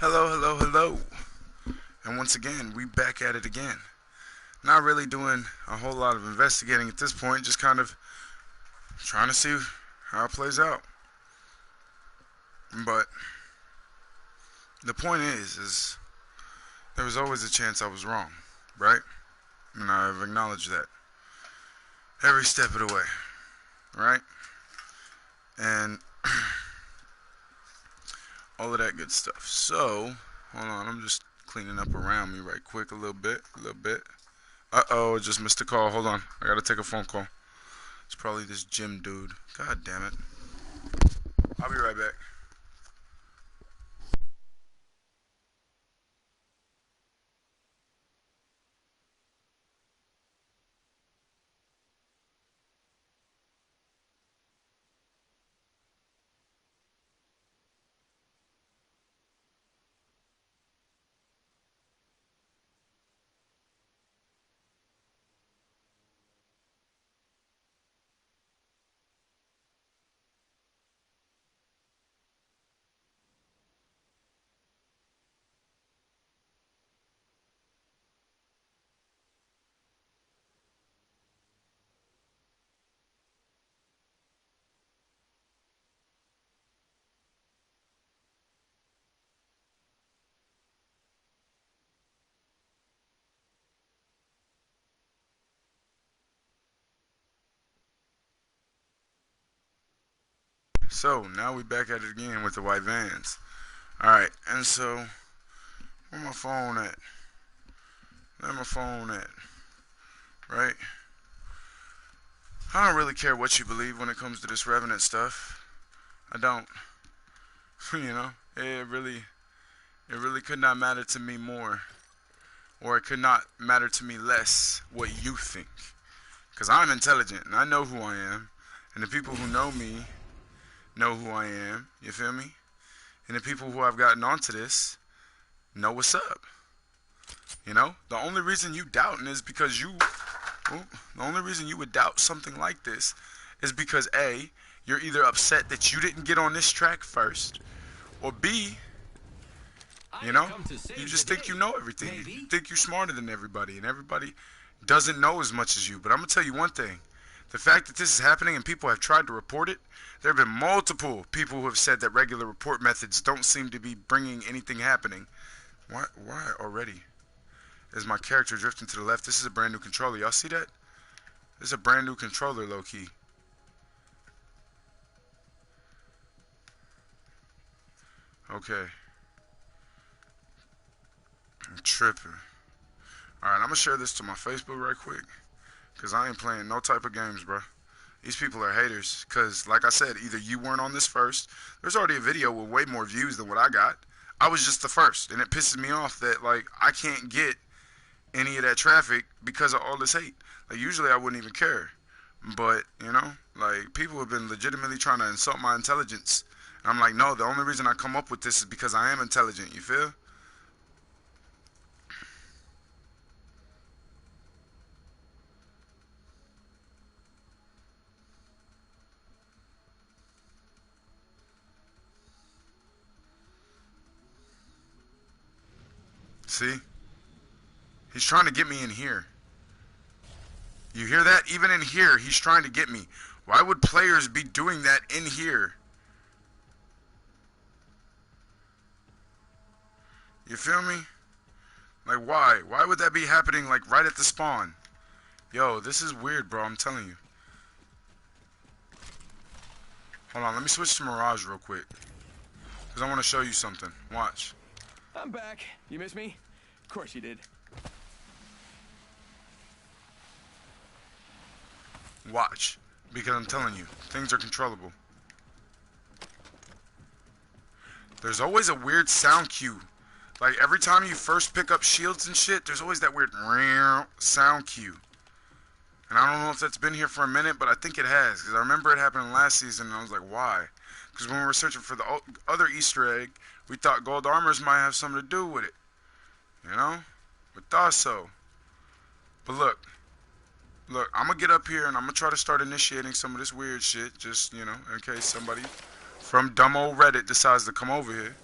Hello, hello, hello. And once again, we back at it again. Not really doing a whole lot of investigating at this point, just kind of trying to see how it plays out. But the point is there was always a chance I was wrong, right? And I've acknowledged that every step of the way, right? And all of that good stuff. So, hold on, I'm just cleaning up around me right quick a little bit. Uh-oh, just missed a call. Hold on, I gotta take a phone call. It's probably this gym dude. God damn it. I'll be right back. So, now we back at it again with the white vans. Alright, and so, where my phone at? Where my phone at? Right? I don't really care what you believe when it comes to this Revenant stuff. I don't. You know? It really could not matter to me more. Or it could not matter to me less what you think. Because I'm intelligent and I know who I am. And the people who know me know who I am. You feel me? And the people who I've gotten onto this know what's up. You know? The only reason you doubting is because the only reason you would doubt something like this is because A, you're either upset that you didn't get on this track first, or B, you know, you just think you know everything. You think you're smarter than everybody, and everybody doesn't know as much as you. But I'm going to tell you one thing. The fact that this is happening and people have tried to report it, there have been multiple people who have said that regular report methods don't seem to be bringing anything happening. Why already is my character drifting to the left? This is a brand new controller. Y'all see that? This is a brand new controller, low-key. Okay. I'm tripping. Alright, I'm going to share this to my Facebook right quick. Because I ain't playing no type of games, bro. These people are haters. Because, like I said, either you weren't on this first. There's already a video with way more views than what I got. I was just the first. And it pisses me off that, like, I can't get any of that traffic because of all this hate. Like, usually I wouldn't even care. But, you know, like, people have been legitimately trying to insult my intelligence. And I'm like, no, the only reason I come up with this is because I am intelligent, you feel? See? He's trying to get me in here. You hear that? Even in here, he's trying to get me. Why would players be doing that in here? You feel me? Like, why? Why would that be happening, like, right at the spawn? Yo, this is weird, bro. I'm telling you. Hold on. Let me switch to Mirage real quick. Because I want to show you something. Watch. I'm back. You miss me? Of course you did. Watch. Because I'm telling you, things are controllable. There's always a weird sound cue. Like, every time you first pick up shields and shit, there's always that weird sound cue. And I don't know if that's been here for a minute, but I think it has. Because I remember it happening last season, and I was like, why? Because when we were searching for the other Easter egg, we thought gold armors might have something to do with it. You know? We thought so. But look, I'm going to get up here, and I'm going to try to start initiating some of this weird shit. Just, you know, in case somebody from dumb old Reddit decides to come over here.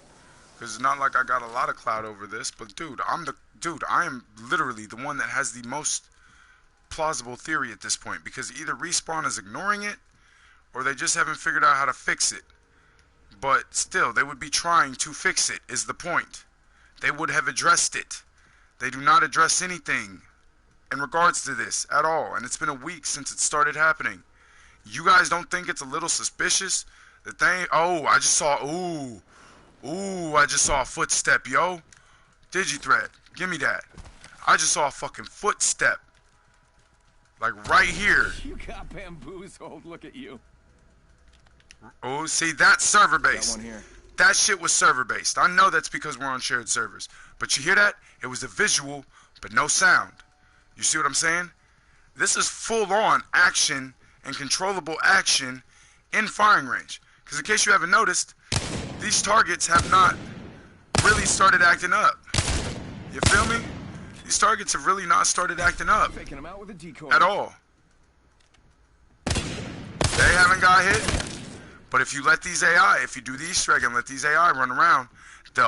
Because it's not like I got a lot of clout over this, but dude, I am literally the one that has the most plausible theory at this point, because either Respawn is ignoring it or they just haven't figured out how to fix it. But still, they would be trying to fix it, is the point. They would have addressed it. They do not address anything in regards to this at all, and it's been a week since it started happening. You guys don't think it's a little suspicious that they... Oh, I just saw... Ooh, I just saw a footstep, yo. Digithread, give me that. I just saw a fucking footstep. Like right here. You got bamboozled. Look at you. Oh, see, that's server based. Got one here. That shit was server based. I know that's because we're on shared servers. But you hear that? It was a visual, but no sound. You see what I'm saying? This is full on action and controllable action in firing range. Because in case you haven't noticed, these targets have not really started acting up. You feel me? These targets have really not started acting up Faking him out with a decoy. at all. They haven't got hit. But if you let these AI, if you do the Easter egg and let these AI run around,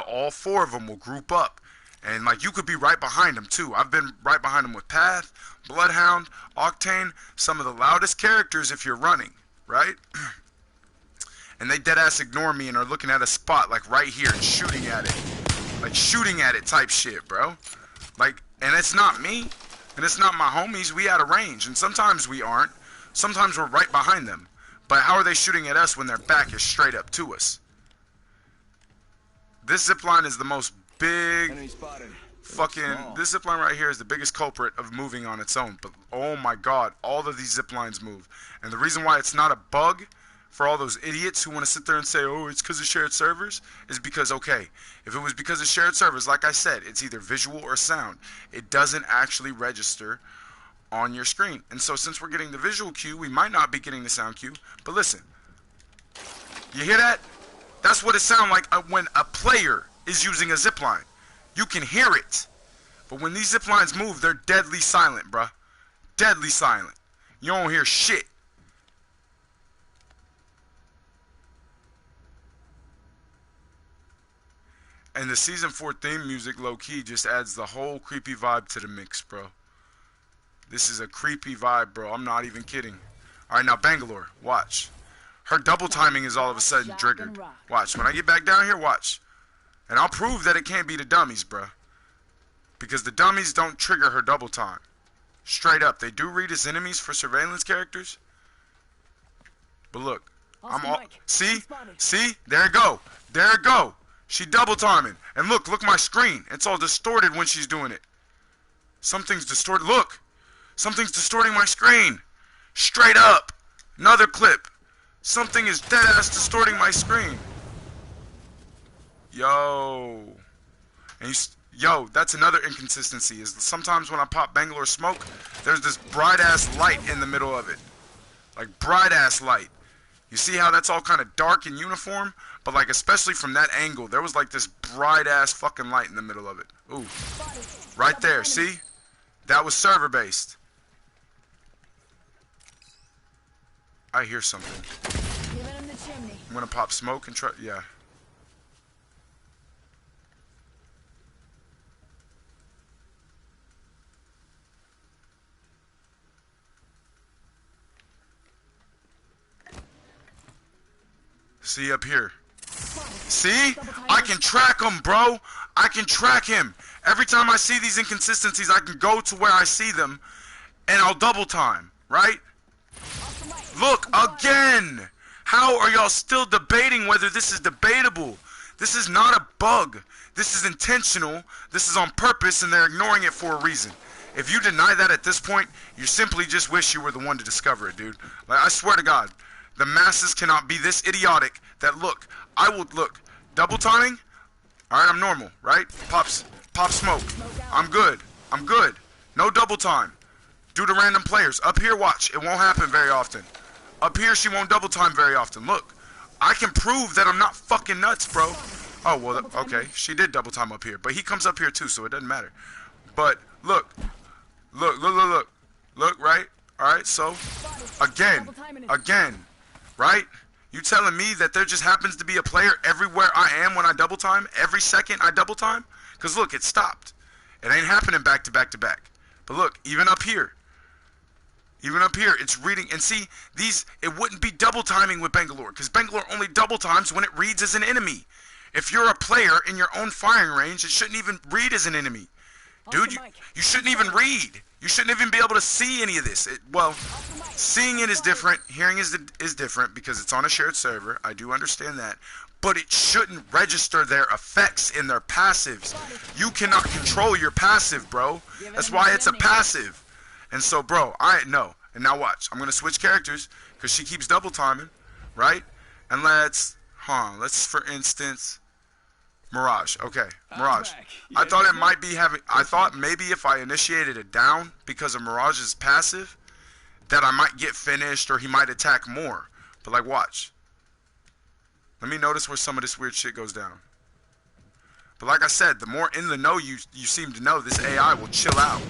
all four of them will group up. And like you could be right behind them too. I've been right behind them with Path, Bloodhound, Octane, some of the loudest characters if you're running, right? And they deadass ignore me and are looking at a spot like right here and shooting at it. Like shooting at it type shit, bro. Like, and it's not me, and it's not my homies. We out of range, and sometimes we aren't. Sometimes we're right behind them. But how are they shooting at us when their back is straight up to us? This zipline is the most big fucking... This zipline right here is the biggest culprit of moving on its own. But oh my god, all of these ziplines move. And the reason why it's not a bug for all those idiots who want to sit there and say, oh, it's because of shared servers, is because, okay, if it was because of shared servers, like I said, it's either visual or sound. It doesn't actually register on your screen. And so since we're getting the visual cue, we might not be getting the sound cue. But listen, you hear that? That's what it sounds like when a player is using a zipline. You can hear it. But when these ziplines move, they're deadly silent, bruh. Deadly silent. You don't hear shit. And the Season 4 theme music, low-key, just adds the whole creepy vibe to the mix, bro. This is a creepy vibe, bro. I'm not even kidding. Alright, now Bangalore, watch. Her double timing is all of a sudden triggered. Watch. When I get back down here, watch. And I'll prove that it can't be the dummies, bro. Because the dummies don't trigger her double time. Straight up. They do read as enemies for surveillance characters. But look. I'm all... See? See? There it go. There it go. She double timing. And look my screen. It's all distorted when she's doing it. Something's distorted. Look. Something's distorting my screen. Straight up. Another clip. Something is dead ass distorting my screen. Yo. And yo, that's another inconsistency. Is sometimes when I pop Bangalore smoke, there's this bright ass light in the middle of it. Like bright ass light. You see how that's all kind of dark and uniform? But like especially from that angle, there was like this bright ass fucking light in the middle of it. Ooh. Right there, see? That was server based. I hear something. I'm gonna pop smoke and try, yeah. See up here. See? I can track him, bro. I can track him. Every time I see these inconsistencies, I can go to where I see them, and I'll double time, right? Look, again! How are y'all still debating whether this is debatable? This is not a bug. This is intentional. This is on purpose, and they're ignoring it for a reason. If you deny that at this point, you simply just wish you were the one to discover it, dude. Like, I swear to God, the masses cannot be this idiotic that, look, I will, look, double timing, alright, I'm normal, right? Pop smoke. I'm good. I'm good. No double time. Due to random players. Up here, watch. It won't happen very often. Up here, she won't double time very often. Look, I can prove that I'm not fucking nuts, bro. Oh, well, okay. She did double time up here. But he comes up here, too, so it doesn't matter. But, look. Look, right? Alright, so, again, right? You telling me that there just happens to be a player everywhere I am when I double time? Every second I double time? Because look, it stopped. It ain't happening back to back to back. But look, even up here, it's reading. And see, it wouldn't be double timing with Bangalore, because Bangalore only double times when it reads as an enemy. If you're a player in your own firing range, it shouldn't even read as an enemy. Dude, you shouldn't even read. You shouldn't even be able to see any of this. Well, seeing it is different. Hearing is different because it's on a shared server. I do understand that. But it shouldn't register their effects in their passives. You cannot control your passive, bro. That's why it's a passive. And so, bro, I know. And now watch. I'm going to switch characters because she keeps double timing, right? And let's, for instance, Mirage. Okay, Mirage. I thought it might be having, I thought maybe if I initiated it down because of Mirage's passive, that I might get finished or he might attack more. But like, watch. Let me notice where some of this weird shit goes down. But like I said, the more in the know you seem to know, this AI will chill out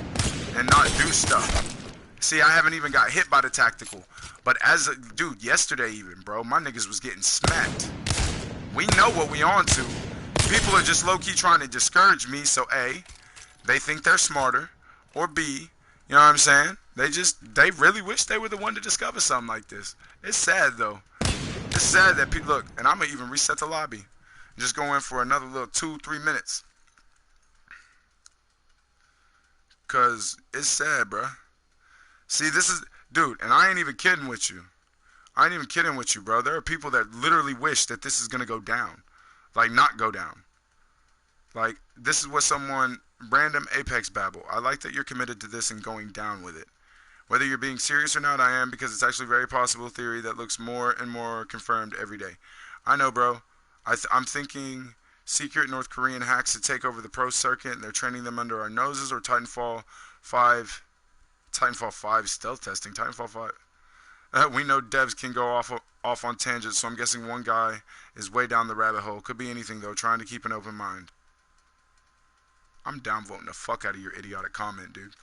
and not do stuff. See, I haven't even got hit by the tactical. But as a dude, yesterday even, bro, my niggas was getting smacked. We know what we on to. People are just low-key trying to discourage me, so A, they think they're smarter, or B, you know what I'm saying? They really wish they were the one to discover something like this. It's sad, though. It's sad that people, look, and I'm going to even reset the lobby. Just go in for another little 2-3 minutes. Because it's sad, bruh. See, this is, dude, and I ain't even kidding with you. I ain't even kidding with you, bro. There are people that literally wish that this is going to go down. Like, not go down. Like, this is what someone, random Apex Babble. I like that you're committed to this and going down with it. Whether you're being serious or not, I am, because it's actually a very possible theory that looks more and more confirmed every day. I know, bro. I'm thinking secret North Korean hacks to take over the pro circuit, and they're training them under our noses, or Titanfall 5 stealth testing. Titanfall 5. We know devs can go off on tangents, so I'm guessing one guy is way down the rabbit hole. Could be anything, though, trying to keep an open mind. I'm downvoting the fuck out of your idiotic comment, dude.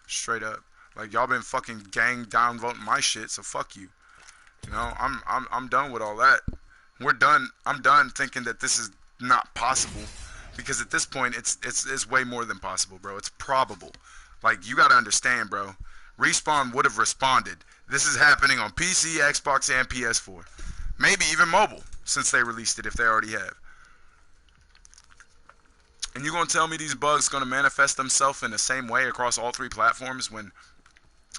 Straight up. Like, y'all been fucking gang downvoting my shit, so fuck you. You know, I'm done with all that. We're done. I'm done thinking that this is not possible, because at this point, it's way more than possible, bro. It's probable. Like, you gotta understand, bro. Respawn would have responded. This is happening on PC, Xbox, and PS4. Maybe even mobile, since they released it, if they already have. And you gonna tell me these bugs gonna manifest themselves in the same way across all three platforms, when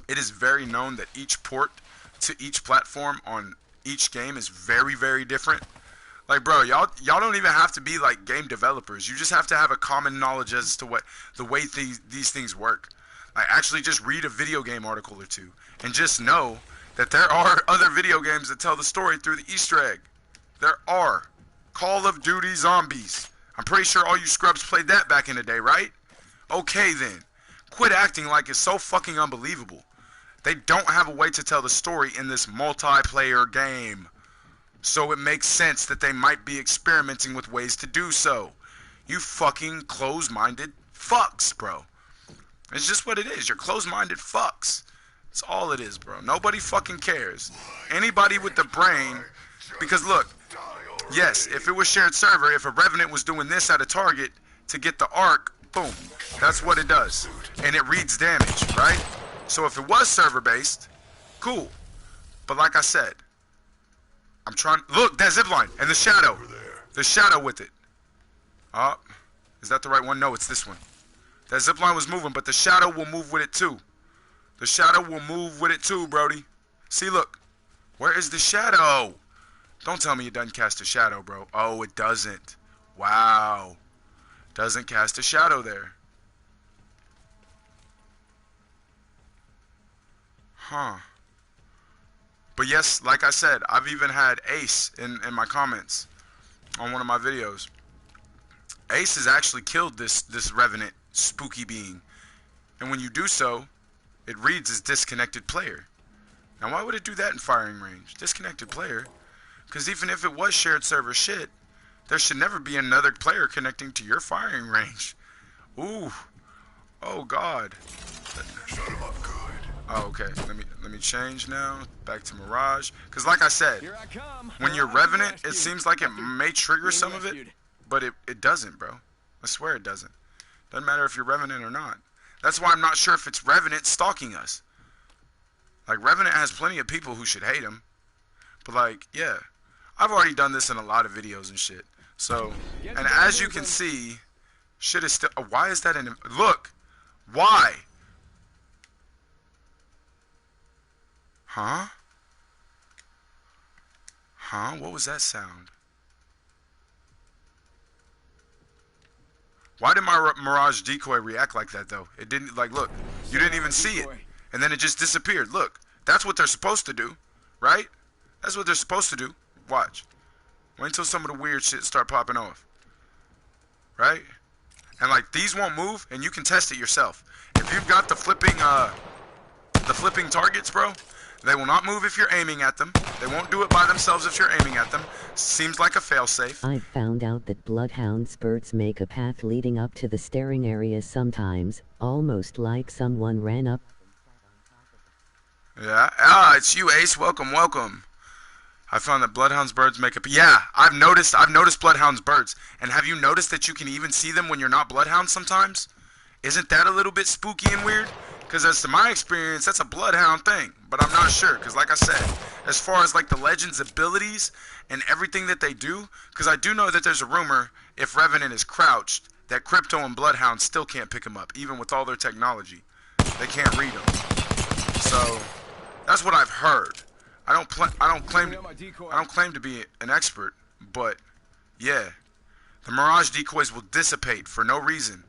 it is very known that each port to each platform on each game is very, very different? Like, bro, y'all don't even have to be like game developers. You just have to have a common knowledge as to what the way these things work. Like, actually just read a video game article or two and just know that there are other video games that tell the story through the Easter egg. There are. Call of Duty Zombies. I'm pretty sure all you scrubs played that back in the day, right? Okay then. Quit acting like it's so fucking unbelievable. They don't have a way to tell the story in this multiplayer game. So it makes sense that they might be experimenting with ways to do so. You fucking close-minded fucks, bro. It's just what it is. You're close-minded fucks. That's all it is, bro. Nobody fucking cares. Anybody with the brain, because look, yes, if it was shared server, if a Revenant was doing this at a target to get the arc, boom, that's what it does. And it reads damage, right? So if it was server-based, cool. But like I said, I'm trying, look, that zipline, and the shadow. The shadow with it. Is that the right one? No, it's this one. That zipline was moving, but the shadow will move with it too. The shadow will move with it too, Brody. See, look. Where is the shadow? Don't tell me it doesn't cast a shadow, bro. Oh, it doesn't. Wow. Doesn't cast a shadow there. Huh. But yes, like I said, I've even had Ace in my comments on one of my videos. Ace has actually killed this Revenant spooky being. And when you do so, it reads as disconnected player. Now why would it do that in firing range? Disconnected player? Because even if it was shared server shit, there should never be another player connecting to your firing range. Ooh. Oh God. Shut him up good. Oh, okay. Let me change now. Back to Mirage. Cause like I said, Here I come. when you're Mirage to the Revenant, it rescue. seems like it After may trigger being some of it, rescued. but it doesn't, bro. I swear it doesn't. Doesn't matter if you're Revenant or not. That's why I'm not sure if it's Revenant stalking us. Like Revenant has plenty of people who should hate him, but like, yeah, I've already done this in a lot of videos and shit. So, Get and the as you bamboozled. can see, shit is still. Why is that in? Look, why? Huh? Huh? What was that sound? Why did my Mirage decoy react like that though? It didn't, like, look, you didn't even see it. And then it just disappeared. Look, that's what they're supposed to do, right? That's what they're supposed to do. Watch. Wait until some of the weird shit start popping off. Right? And like these won't move and you can test it yourself. If you've got the flipping targets, bro, they will not move if you're aiming at them. They won't do it by themselves if you're aiming at them. Seems like a failsafe. I've found out that bloodhound spurts make a path leading up to the staring areas sometimes, almost like someone ran up. Yeah. Ah, it's you, Ace. Welcome, welcome. I found that bloodhounds birds make a... Yeah, I've noticed bloodhounds birds. And have you noticed that you can even see them when you're not bloodhounds sometimes? Isn't that a little bit spooky and weird? Because as to my experience, that's a bloodhound thing. But I'm not sure, because like I said, as far as like the Legends abilities and everything that they do, because I do know that there's a rumor, if Revenant is crouched, that Crypto and Bloodhound still can't pick him up, even with all their technology. They can't read him. So, that's what I've heard. I don't claim to be an expert, but yeah, the Mirage decoys will dissipate for no reason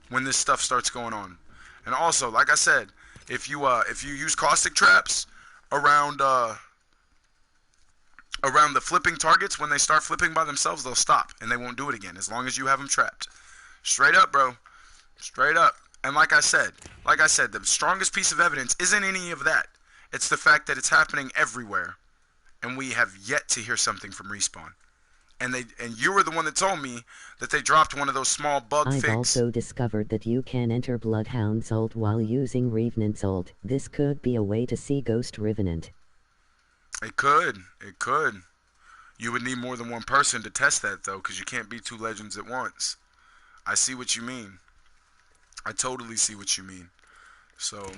when this stuff starts going on. And also, like I said, if you use caustic traps around the flipping targets, when they start flipping by themselves, they'll stop and they won't do it again as long as you have them trapped. Straight up, bro. Straight up. And like I said, the strongest piece of evidence isn't any of that. It's the fact that it's happening everywhere, and we have yet to hear something from Respawn. And you were the one that told me that they dropped one of those small bug I've fix. also discovered that you can enter Bloodhound's ult while using Revenant's ult. This could be a way to see Ghost Revenant. It could. It could. You would need more than one person to test that, though, because you can't be two legends at once. I see what you mean. I totally see what you mean. So,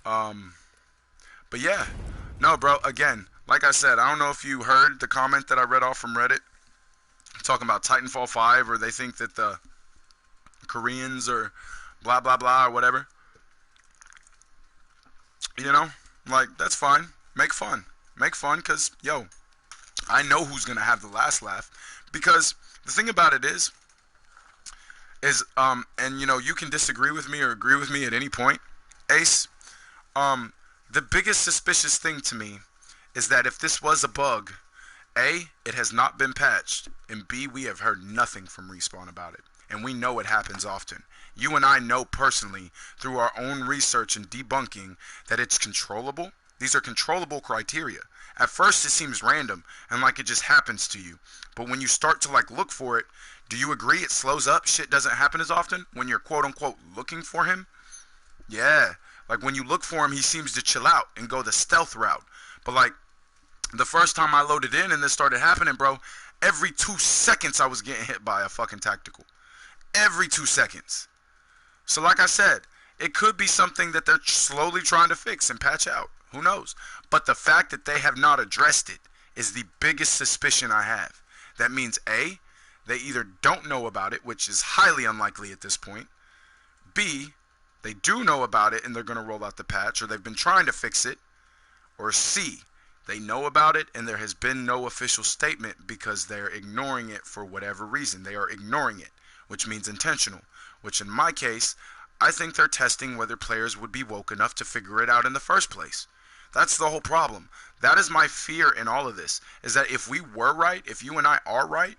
but yeah. No, bro, again, like I said, I don't know if you heard the comment that I read off from Reddit talking about Titanfall 5, or they think that the Koreans are blah, blah, blah, or whatever. You know, like, that's fine. Make fun. Make fun, because, yo, I know who's going to have the last laugh. Because the thing about it is, and, you know, you can disagree with me or agree with me at any point, Ace, the biggest suspicious thing to me is that if this was a bug, A, it has not been patched, and B, we have heard nothing from Respawn about it. And we know it happens often. You and I know personally, through our own research and debunking, that it's controllable. These are controllable criteria. At first, it seems random, and like it just happens to you. But when you start to, like, look for it, do you agree it slows up? Shit doesn't happen as often when you're, quote-unquote, looking for him? Yeah. Like, when you look for him, he seems to chill out and go the stealth route. But, like, the first time I loaded in and this started happening, bro, every 2 seconds I was getting hit by a fucking tactical. Every 2 seconds. So, like I said, it could be something that they're slowly trying to fix and patch out. Who knows? But the fact that they have not addressed it is the biggest suspicion I have. That means, A, they either don't know about it, which is highly unlikely at this point. B, they do know about it and they're going to roll out the patch, or they've been trying to fix it. Or C, they know about it and there has been no official statement because they're ignoring it for whatever reason. They are ignoring it, which means intentional. Which in my case, I think they're testing whether players would be woke enough to figure it out in the first place. That's the whole problem. That is my fear in all of this, is that if we were right, if you and I are right,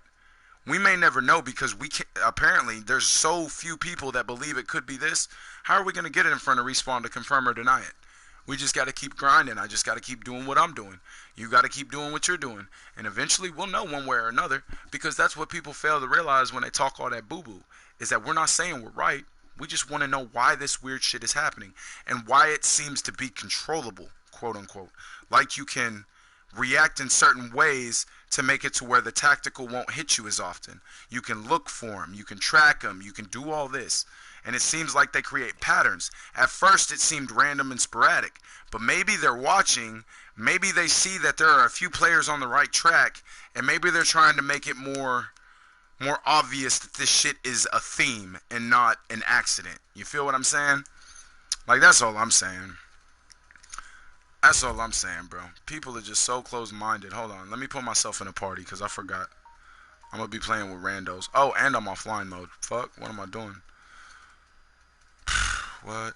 we may never know because we can't, apparently there's so few people that believe it could be this. How are we going to get it in front of Respawn to confirm or deny it? We just got to keep grinding. I just got to keep doing what I'm doing. You got to keep doing what you're doing. And eventually we'll know one way or another, because that's what people fail to realize when they talk all that boo-boo, is that we're not saying we're right. We just want to know why this weird shit is happening and why it seems to be controllable, quote unquote. Like you can react in certain ways to make it to where the tactical won't hit you as often. You can look for them, you can track them, you can do all this. And it seems like they create patterns. At first it seemed random and sporadic, but maybe they're watching, maybe they see that there are a few players on the right track, and maybe they're trying to make it more obvious that this shit is a theme and not an accident. You feel what I'm saying? Like, that's all I'm saying. That's all I'm saying, bro. People are just so close-minded. Hold on. Let me put myself in a party because I forgot. I'm going to be playing with randos. Oh, and I'm offline mode. Fuck. What am I doing? What?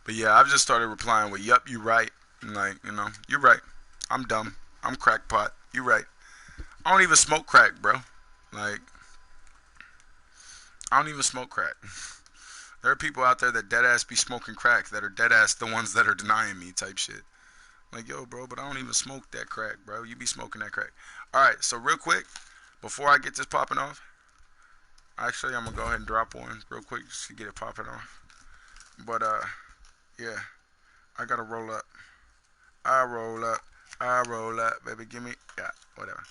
But yeah, I've just started replying with, yup, you right. Like, you know, you're right. I'm dumb. I'm crackpot. You right. I don't even smoke crack, bro. Like, I don't even smoke crack. There are people out there that deadass be smoking crack that are deadass the ones that are denying me type shit. Like, yo, bro, but I don't even smoke that crack, bro. You be smoking that crack. Alright, so real quick, before I get this popping off, actually, I'm going to go ahead and drop one real quick just to get it popping off. But, yeah, I got to roll up. I roll up, baby, give me, yeah, whatever.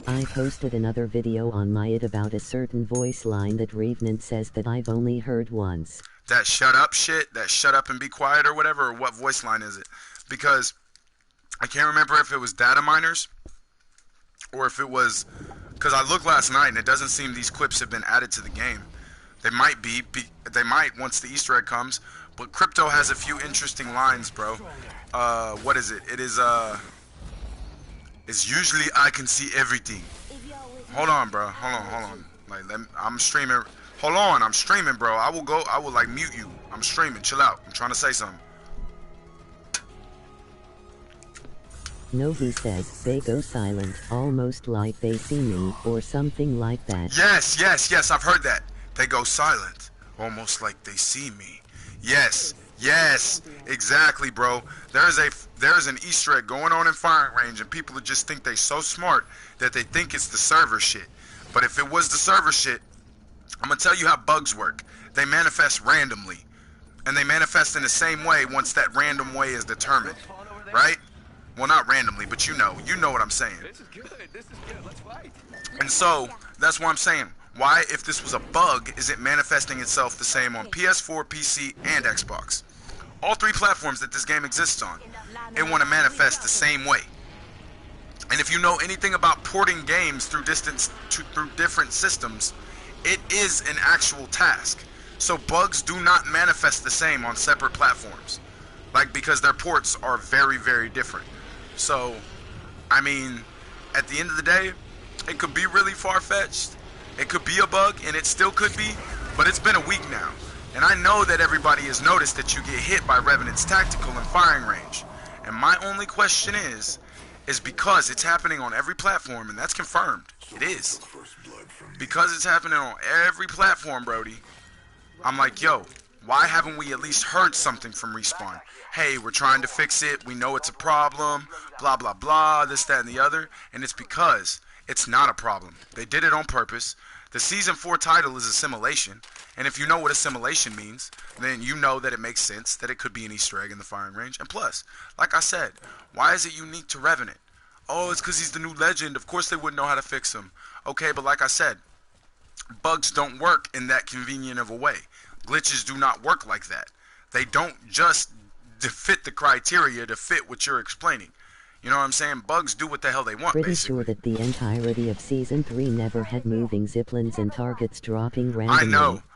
I posted another video on my it about a certain voice line that Revenant says that I've only heard once. That shut up shit, that shut up and be quiet or whatever, or what voice line is it? Because I can't remember if it was data miners or if it was, because I looked last night and it doesn't seem these clips have been added to the game. They might be they might once the Easter egg comes, but Crypto has a few interesting lines, bro. What is it? It is, it's usually I can see everything. Hold on, bro. Hold on. Like, I'm streaming. Hold on, I'm streaming, bro. I will like mute you. I'm streaming. Chill out. I'm trying to say something. No, he says, they go silent, almost like they see me, or something like that. Yes, I've heard that. They go silent, almost like they see me. Yes, exactly, bro. There's an Easter egg going on in firing range, and people just think they so smart that they think it's the server shit. But if it was the server shit, I'm gonna tell you how bugs work. They manifest randomly, and they manifest in the same way once that random way is determined, right? Well, not randomly, but you know what I'm saying. This is good. Let's fight. And so that's why I'm saying, why, if this was a bug, is it manifesting itself the same on PS4, PC, and Xbox? All three platforms that this game exists on, it want to manifest the same way. And if you know anything about porting games through different systems, it is an actual task. So bugs do not manifest the same on separate platforms, like, because their ports are very, very different. So, I mean, at the end of the day, it could be really far-fetched. It could be a bug, and it still could be, but it's been a week now. And I know that everybody has noticed that you get hit by Revenant's tactical and firing range. And my only question is because it's happening on every platform, and that's confirmed. It is. Because it's happening on every platform, Brody, I'm like, yo, why haven't we at least heard something from Respawn? Hey, we're trying to fix it. We know it's a problem. Blah, blah, blah, this, that, and the other. And it's because it's not a problem. They did it on purpose. The Season 4 title is assimilation. And if you know what assimilation means, then you know that it makes sense that it could be an Easter egg in the firing range. And plus, like I said, why is it unique to Revenant? Oh, it's because he's the new legend. Of course they wouldn't know how to fix him. Okay, but like I said, bugs don't work in that convenient of a way. Glitches do not work like that. They don't just fit the criteria to fit what you're explaining. You know what I'm saying? Bugs do what the hell they want, Pretty basically. sure that the entirety of Season 3 never had moving ziplines and targets dropping randomly.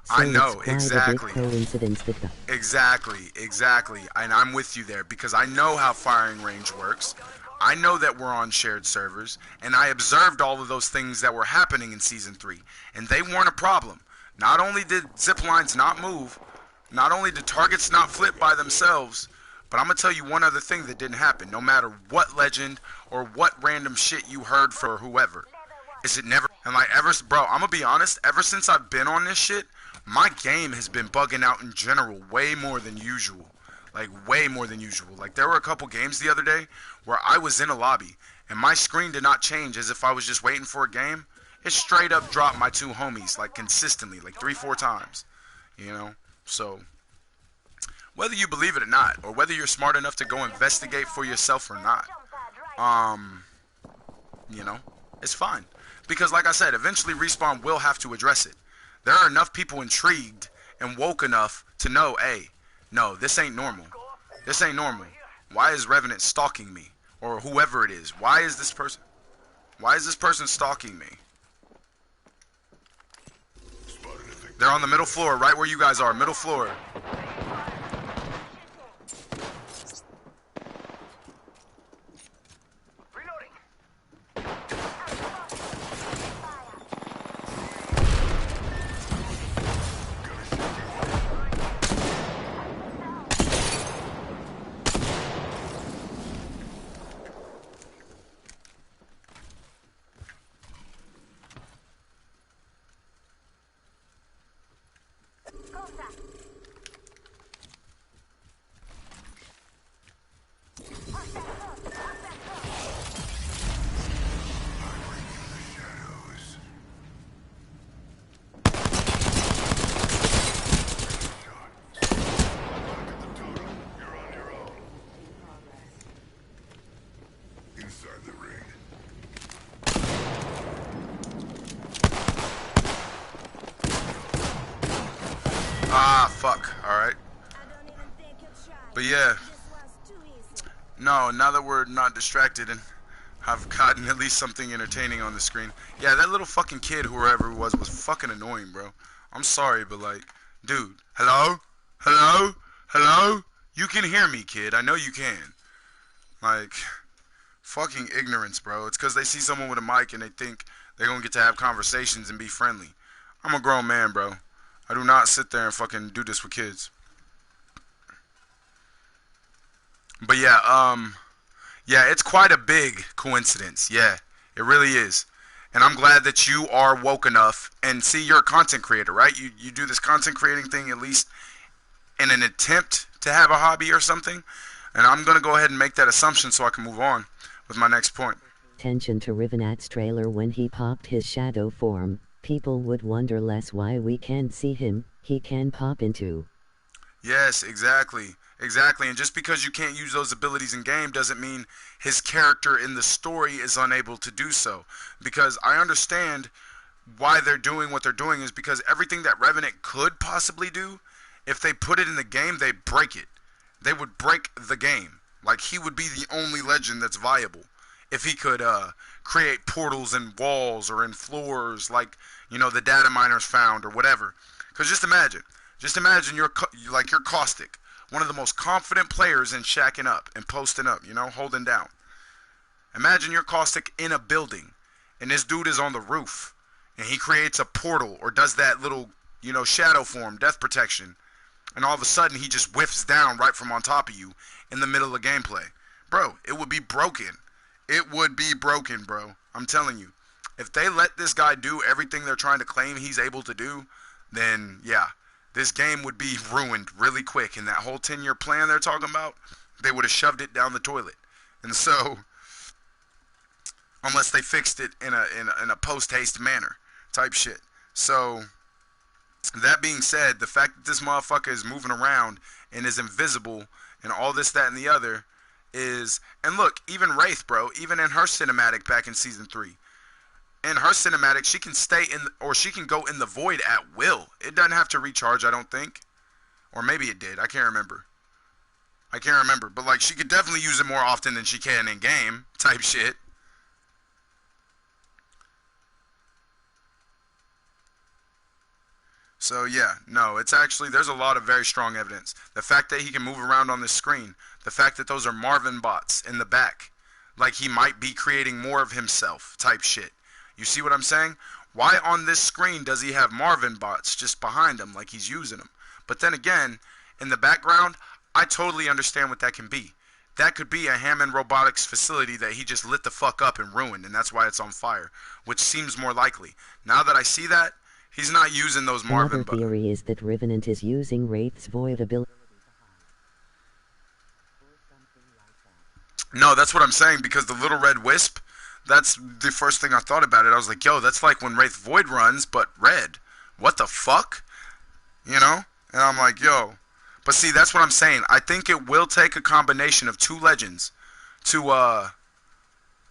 I know, so it's quite exactly. a big coincidence that the... Exactly. And I'm with you there because I know how firing range works. I know that we're on shared servers, and I observed all of those things that were happening in Season 3, and they weren't a problem. Not only did ziplines not move, not only did targets not flip by themselves, but I'm going to tell you one other thing that didn't happen, no matter what legend or what random shit you heard for whoever, is it never And like bro, I'm gonna be honest, ever since I've been on this shit, my game has been bugging out in general way more than usual. Like way more than usual. Like there were a couple games the other day where I was in a lobby and my screen did not change as if I was just waiting for a game. It straight up dropped my two homies like consistently, like 3-4 times. You know? So whether you believe it or not, or whether you're smart enough to go investigate for yourself or not, um, you know, it's fine. Because like I said, eventually Respawn will have to address it. There are enough people intrigued and woke enough to know, hey, no, this ain't normal. This ain't normal. Why is Revenant stalking me? Or whoever it is. Why is this person stalking me? They're on the middle floor, right where you guys are. Middle floor. Ah, fuck. Alright. But yeah. No, now that we're not distracted and have gotten at least something entertaining on the screen. Yeah, that little fucking kid, whoever it was fucking annoying, bro. I'm sorry, but like, dude. Hello? Hello? Hello? You can hear me, kid. I know you can. Like, fucking ignorance, bro. It's because they see someone with a mic and they think they're gonna get to have conversations and be friendly. I'm a grown man, bro. I do not sit there and fucking do this with kids. But yeah, it's quite a big coincidence. Yeah, it really is. And I'm glad that you are woke enough and see you're a content creator, right? You do this content creating thing at least in an attempt to have a hobby or something. And I'm going to go ahead and make that assumption so I can move on with my next point. Attention to Revenant's trailer when he popped his shadow form. People would wonder less why we can't see him. He can pop into. Yes, exactly. Exactly. And just because you can't use those abilities in game doesn't mean his character in the story is unable to do so. Because I understand why they're doing what they're doing is because everything that Revenant could possibly do, if they put it in the game, they break it. They would break the game. Like, he would be the only legend that's viable. If he could create portals in walls or in floors like, you know, the data miners found or whatever. Because just imagine you're Caustic, one of the most confident players in shacking up and posting up, you know, holding down. Imagine you're Caustic in a building and this dude is on the roof and he creates a portal or does that little, you know, shadow form, death protection. And all of a sudden he just whiffs down right from on top of you in the middle of gameplay. Bro, it would be broken. It would be broken, bro. I'm telling you. If they let this guy do everything they're trying to claim he's able to do, then yeah, this game would be ruined really quick. And that whole 10-year plan they're talking about, they would have shoved it down the toilet. And so, unless they fixed it in a post-haste manner type shit. So, that being said, the fact that this motherfucker is moving around and is invisible and all this, that, and the other is... And look, even Wraith, bro, even in her cinematic back in Season 3, in her cinematic, she can stay in... Or she can go in the void at will. It doesn't have to recharge, I don't think. Or maybe it did. I can't remember. But, like, she could definitely use it more often than she can in-game type shit. So yeah, no, it's actually, there's a lot of very strong evidence. The fact that he can move around on this screen, the fact that those are Marvin bots in the back, like he might be creating more of himself type shit. You see what I'm saying? Why on this screen does he have Marvin bots just behind him like he's using them? But then again, in the background, I totally understand what that can be. that could be a Hammond Robotics facility that he just lit the fuck up and ruined, and that's why it's on fire, which seems more likely. Now that I see that, he's not using those Marvin. Another theory is that Revenant is using Wraith's void ability. No, that's what I'm saying, because the little red wisp, that's the first thing I thought about it. I was like, yo, that's like when Wraith Void runs, but red. What the fuck? You know? And I'm like, yo. But see, that's what I'm saying. I think it will take a combination of two legends to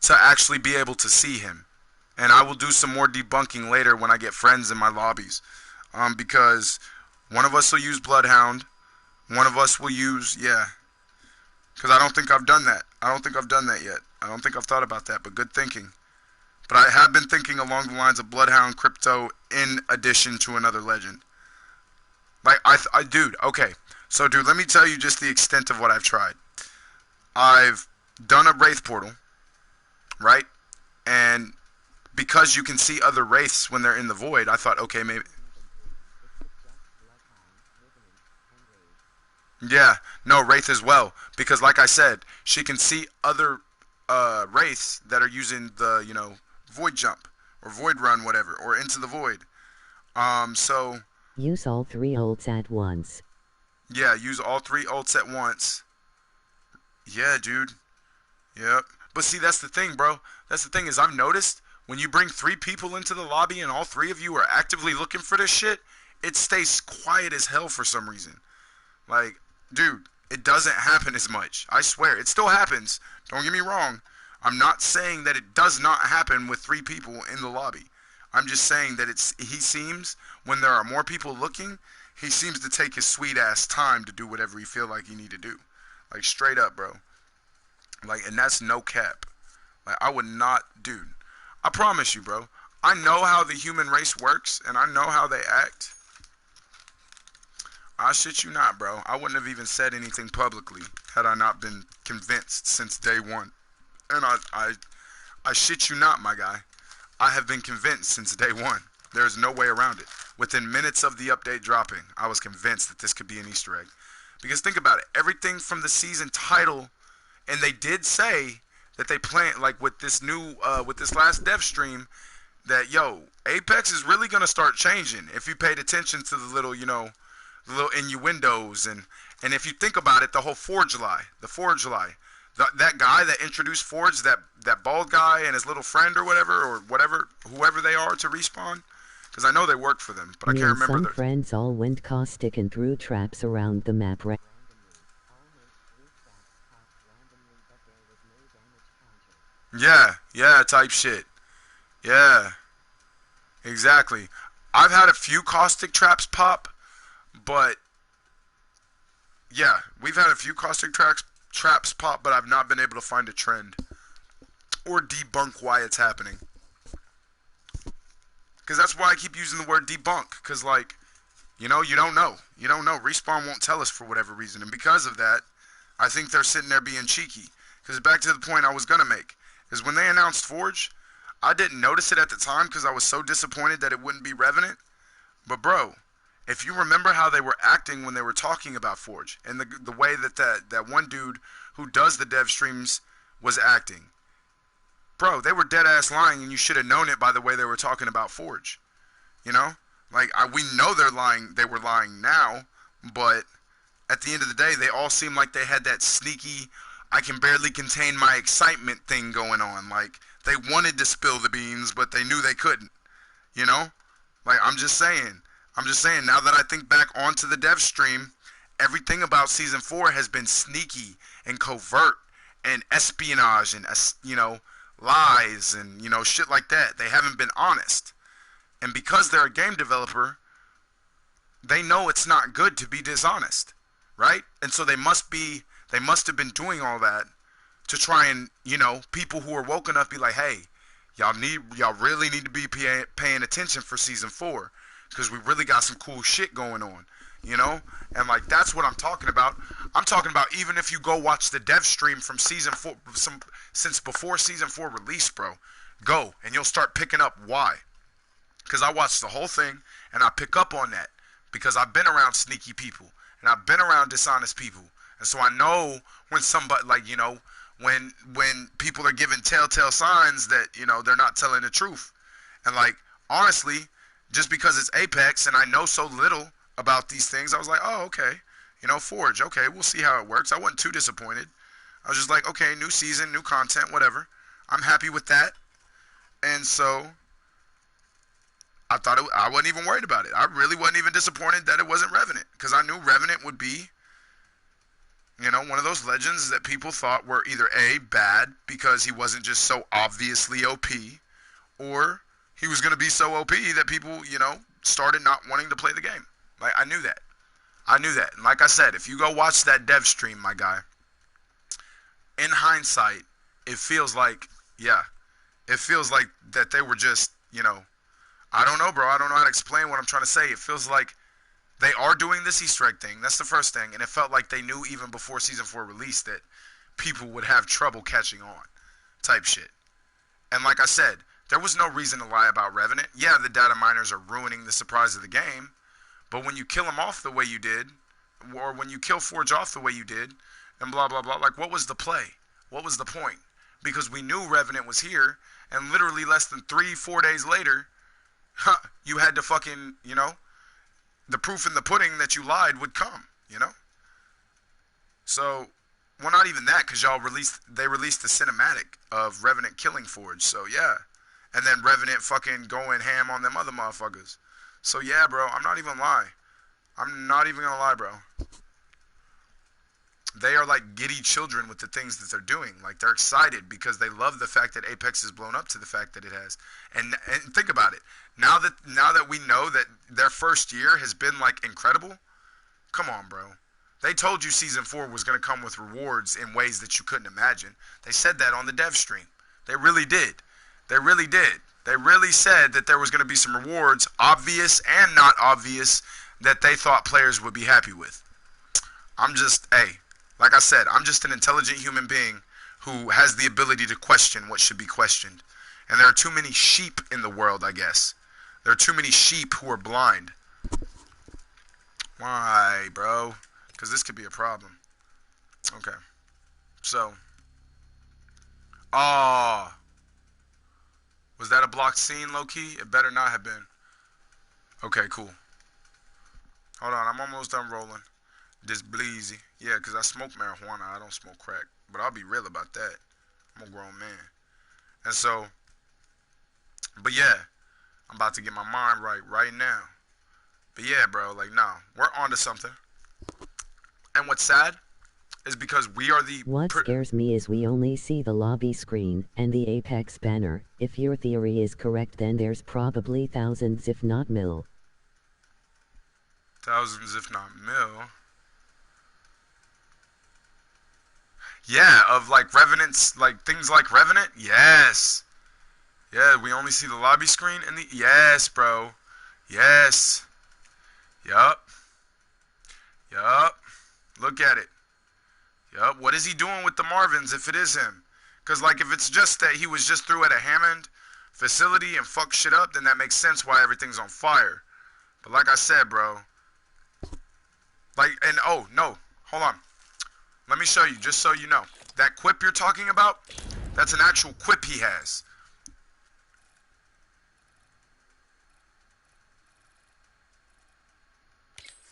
actually be able to see him. And I will do some more debunking later when I get friends in my lobbies. Because one of us will use Bloodhound. One of us will use, yeah. Because I don't think I've done that. I don't think I've done that yet. I don't think I've thought about that, but good thinking. But I have been thinking along the lines of Bloodhound, Crypto, in addition to another legend. Like, dude, okay. So, dude, let me tell you just the extent of what I've tried. I've done a Wraith portal, right? And because you can see other Wraiths when they're in the void, I thought, okay, maybe... Yeah, no, Wraith as well. Because like I said, she can see other Wraiths that are using the, Void Jump, or Void Run, whatever, or Into the Void. So... Use all 3 ults at once. Yeah, use all 3 ults at once. Yeah, dude. Yep. But see, that's the thing, bro. That's the thing is I've noticed when you bring 3 people into the lobby and all 3 of you are actively looking for this shit, it stays quiet as hell for some reason. Like, dude, it doesn't happen as much. I swear. It still happens. Don't get me wrong. I'm not saying that it does not happen with 3 people in the lobby. I'm just saying that he seems, when there are more people looking, he seems to take his sweet ass time to do whatever he feel like he need to do. Like, straight up, bro. Like, and that's no cap. Like, I would not, dude. I promise you, bro. I know how the human race works, and I know how they act. I shit you not, bro. I wouldn't have even said anything publicly had I not been convinced since day one. And I shit you not, my guy. I have been convinced since day one. There's no way around it. Within minutes of the update dropping, I was convinced that this could be an Easter egg. Because think about it. Everything from the season title, and they did say that they plan, like with this new, with this last dev stream, that, yo, Apex is really going to start changing if you paid attention to the little, the little innuendos. And if you think about it, the whole Forge lie, that guy that introduced Forge, that bald guy and his little friend or whatever, whoever they are to Respawn, because I know they work for them, but I can't remember. Some friends all went caustic and threw traps around the map. Yeah, type shit. Yeah, exactly. I've had a few caustic traps pop, but yeah, we've had a few caustic traps pop, but I've not been able to find a trend or debunk why it's happening. Because that's why I keep using the word debunk. Because, like, you don't know. You don't know. Respawn won't tell us for whatever reason. And because of that, I think they're sitting there being cheeky. Because back to the point I was going to make, is when they announced Forge, I didn't notice it at the time because I was so disappointed that it wouldn't be Revenant. But, bro, if you remember how they were acting when they were talking about Forge, and the way that one dude who does the dev streams was acting, bro, they were dead ass lying, and you should have known it by the way they were talking about Forge. Like, we know they're lying. They were lying now, but at the end of the day, they all seemed like they had that sneaky, I can barely contain my excitement thing going on. Like, they wanted to spill the beans, but they knew they couldn't. Like, I'm just saying, now that I think back onto the dev stream, everything about Season 4 has been sneaky and covert and espionage and, lies and, shit like that. They haven't been honest. And because they're a game developer, they know it's not good to be dishonest, right? And so they must have been doing all that to try and, people who are woke enough be like, hey, y'all really need to be paying attention for Season 4 because we really got some cool shit going on, And, like, that's what I'm talking about. I'm talking about even if you go watch the dev stream from Season 4, since before Season 4 release, bro, go, and you'll start picking up why. Because I watched the whole thing, and I pick up on that. Because I've been around sneaky people, and I've been around dishonest people. And so I know when somebody, like, you know, when people are giving telltale signs that, you know, they're not telling the truth. And like, honestly, just because it's Apex and I know so little about these things, I was like, oh, okay. You know, Forge, okay, we'll see how it works. I wasn't too disappointed. I was just like, okay, new season, new content, whatever. I'm happy with that. And so I wasn't even worried about it. I really wasn't even disappointed that it wasn't Revenant, because I knew Revenant would be, you know, one of those legends that people thought were either A, bad because he wasn't just so obviously OP, or he was going to be so OP that people, you know, started not wanting to play the game. Like, I knew that. I knew that. And like I said, if you go watch that dev stream, my guy, in hindsight, it feels like, yeah, it feels like that they were just, you know, I don't know, bro. I don't know how to explain what I'm trying to say. It feels like they are doing this Easter egg thing. That's the first thing. And it felt like they knew even before Season 4 released that people would have trouble catching on type shit. And like I said, there was no reason to lie about Revenant. Yeah, the data miners are ruining the surprise of the game. But when you kill him off the way you did, or when you kill Forge off the way you did, and blah, blah, blah, like, what was the play? What was the point? Because we knew Revenant was here, and literally less than 3-4 days later, you had to fucking, you know, the proof in the pudding that you lied would come, you know? So, well, not even that, because they released the cinematic of Revenant killing Forge, so yeah. And then Revenant fucking going ham on them other motherfuckers. So yeah, bro, I'm not even lying. I'm not even gonna lie, bro. They are like giddy children with the things that they're doing. Like, they're excited because they love the fact that Apex has blown up to the fact that it has. And think about it. Now that we know that their first year has been like incredible, come on, bro. They told you Season 4 was going to come with rewards in ways that you couldn't imagine. They said that on the dev stream. They really did. They really did. They really said that there was going to be some rewards, obvious and not obvious, that they thought players would be happy with. Like I said, I'm just an intelligent human being who has the ability to question what should be questioned. And there are too many sheep in the world, I guess. There are too many sheep who are blind. Why, bro? Because this could be a problem. Okay. So. Oh. Was that a blocked scene, low-key? It better not have been. Okay, cool. Hold on, I'm almost done rolling. Just bleezy. Yeah, because I smoke marijuana. I don't smoke crack. But I'll be real about that. I'm a grown man. And so, but yeah, I'm about to get my mind right now. But yeah, bro, like, nah, we're onto something. And what's sad is because we are the... What scares me is we only see the lobby screen and the Apex banner. If your theory is correct, then there's probably thousands, if not mil. Thousands, if not mil. Yeah, of like Revenants, like things like Revenant. Yes. Yeah, we only see the lobby screen and the... Yes, bro. Yes. Yup. Yup. Look at it. Yup. What is he doing with the Marvins if it is him? Because, like, if it's just that he was just through at a Hammond facility and fucked shit up, then that makes sense why everything's on fire. But like I said, bro. Like, and oh, no. Hold on. Let me show you, just so you know. That quip you're talking about, that's an actual quip he has.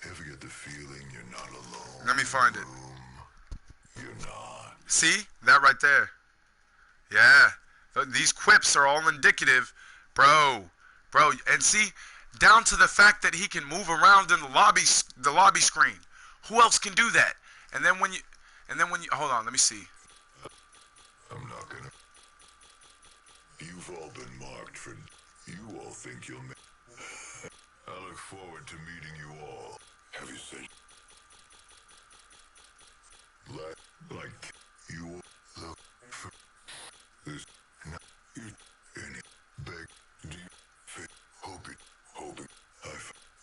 Ever get the feeling you're not alone? Let me find it. You're not. See? That right there. Yeah. These quips are all indicative. Bro. And see, down to the fact that he can move around in the lobby screen. Who else can do that? And then when you, hold on, let me see. I'm not gonna. You've all been marked for. You all think you'll make. I look forward to meeting you all. Have you said? Like you look for this. Now you any beg. Do you fit? Hope it.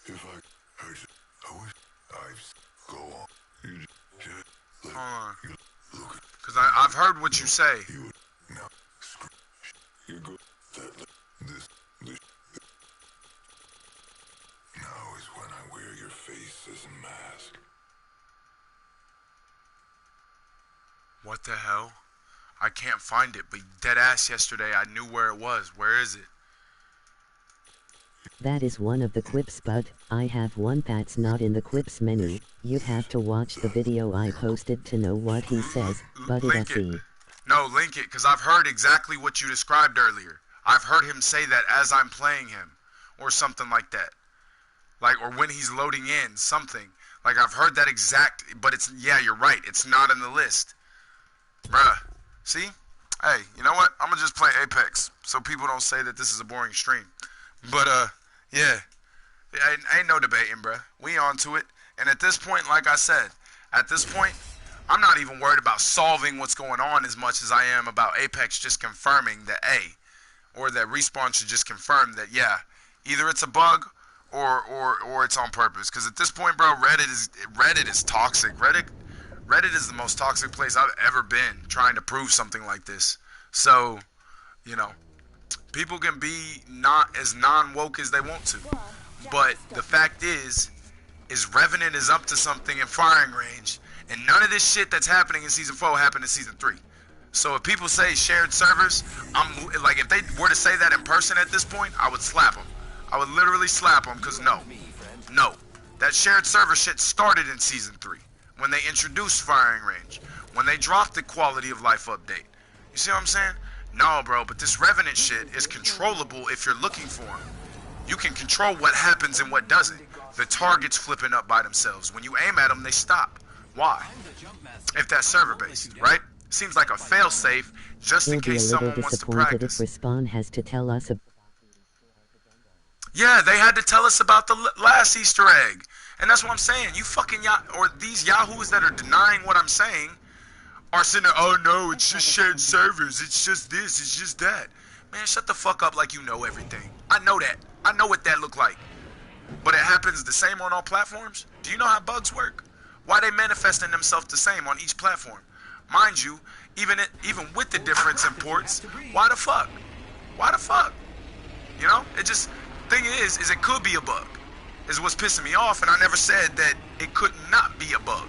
If I heard it, I wish I've go on. You just look. Hold on. You look. Because I've heard what you say. You would now screw. You go that this now is when I wear your face as a mask. What the hell? I can't find it, but dead ass yesterday I knew where it was. Where is it? That is one of the quips, but I have one that's not in the quips menu. You'd have to watch the video I posted to know what he says, but it I Link it. see. No, link it, because I've heard exactly what you described earlier. I've heard him say that as I'm playing him, or something like that. Like, or when he's loading in, something. Like, I've heard that exact, but it's, yeah, you're right. It's not in the list. Bruh. See? Hey, you know what? I'm gonna just play Apex, so people don't say that this is a boring stream. But, yeah. Ain't no debating, bruh. We on to it. And at this point, like I said, at this point, I'm not even worried about solving what's going on as much as I am about Apex just confirming that or that Respawn should just confirm that, yeah, either it's a bug or it's on purpose. Because at this point, bro, Reddit is toxic. Reddit is the most toxic place I've ever been trying to prove something like this. So, you know, people can be not as non-woke as they want to. But the fact is Revenant is up to something in firing range. And none of this shit that's happening in Season 4 happened in Season 3. So if people say shared servers, I'm like, if they were to say that in person at this point, I would slap them. I would literally slap them, because no. That shared server shit started in Season 3. When they introduced firing range. When they dropped the quality of life update. You see what I'm saying? No, bro, but this Revenant shit is controllable if you're looking for them. You can control what happens and what doesn't. The targets flipping up by themselves. When you aim at them, they stop. Why? If that's server based, right? Seems like a fail-safe just in case someone wants to practice. If Respawn has to tell us Yeah, they had to tell us about the last Easter egg. And that's what I'm saying. You fucking or these yahoos that are denying what I'm saying are sitting there, oh no, it's just shared servers. It's just this, it's just that. Man, shut the fuck up like you know everything. I know that. I know what that look like. But it happens the same on all platforms? Do you know how bugs work? Why they manifesting themselves the same on each platform? Mind you, even with the difference in ports, why the fuck? Why the fuck? You know, it just, thing is it could be a bug. Is what's pissing me off, and I never said that it could not be a bug.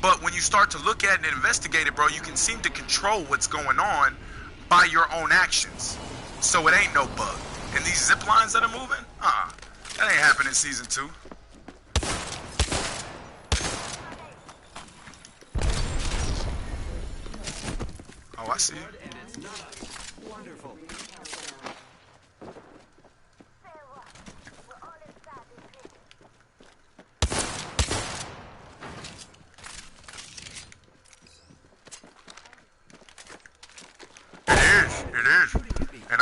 But when you start to look at it and investigate it, bro, you can seem to control what's going on by your own actions. So it ain't no bug. And these zip lines that are moving, that ain't happening in Season 2. Oh, I see. Wonderful. It is. And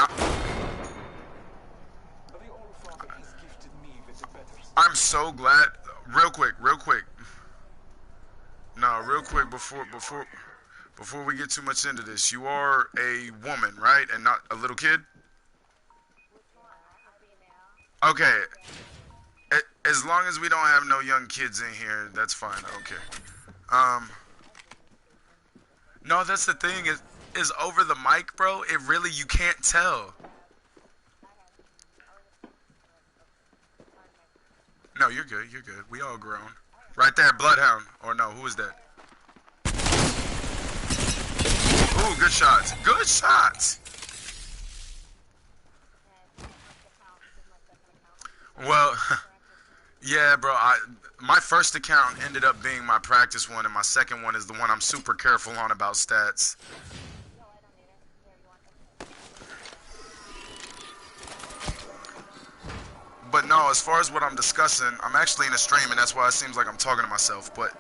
I'm so glad. Real quick. No, real quick before we get too much into this. You are a woman, right? And not a little kid? Okay. As long as we don't have no young kids in here, that's fine. I don't care. No, that's the thing is over the mic, bro. It really, you can't tell. No, you're good. We all grown. Right there, Bloodhound. Or no, who is that? Ooh, good shots. Good shots. Well, yeah, bro. My first account ended up being my practice one, and my second one is the one I'm super careful on about stats. But no, as far as what I'm discussing, I'm actually in a stream, and that's why it seems like I'm talking to myself. But,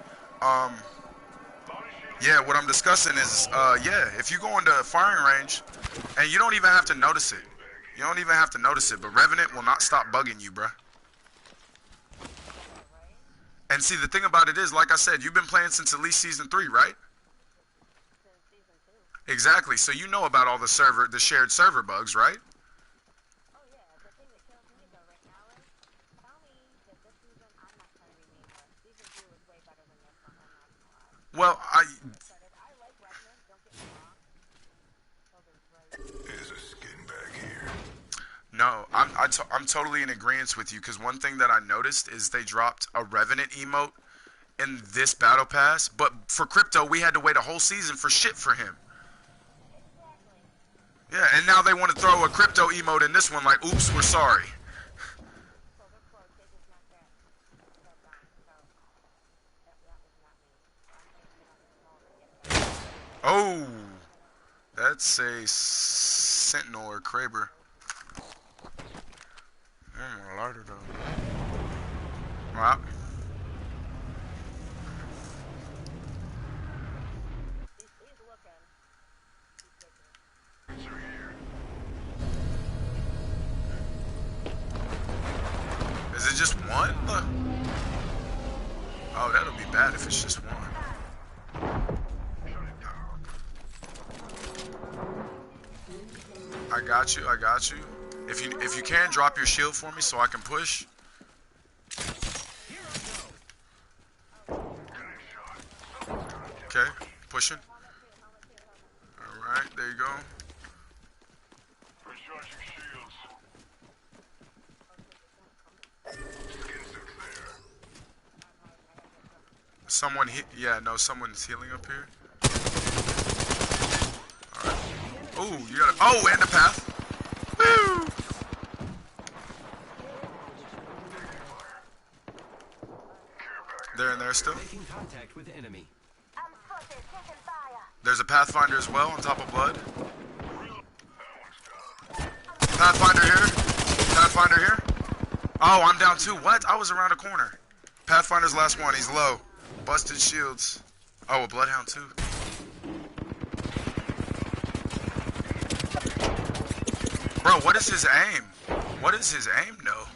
yeah, what I'm discussing is, yeah, if you go into firing range, and you don't even have to notice it. You don't even have to notice it, but Revenant will not stop bugging you, bruh. And see, the thing about it is, like I said, you've been playing since at least Season 3, right? Exactly, so you know about all the shared server bugs, right? Well, There's a skin back here. no, I'm totally in agreement with you, because one thing that I noticed is they dropped a Revenant emote in this battle pass, but for Crypto, we had to wait a whole season for shit for him. Yeah, and now they want to throw a Crypto emote in this one like, oops, we're sorry. Oh, that's a Sentinel or Kraber. My lighter though. Wow. Is it just one? Look. Oh, that'll be bad if it's just one. I got you. I got you. If you can, drop your shield for me so I can push. Okay, pushing. All right, there you go. Someone someone's healing up here. All right. Oh, you got. Oh, and the path. Woo! They're in there still. Making contact with enemy. There's a Pathfinder as well on top of Blood. Pathfinder here. Pathfinder here. Oh, I'm down too. What? I was around a corner. Pathfinder's last one. He's low. Busted shields. Oh, a Bloodhound too. Bro, what is his aim? What is his aim, though?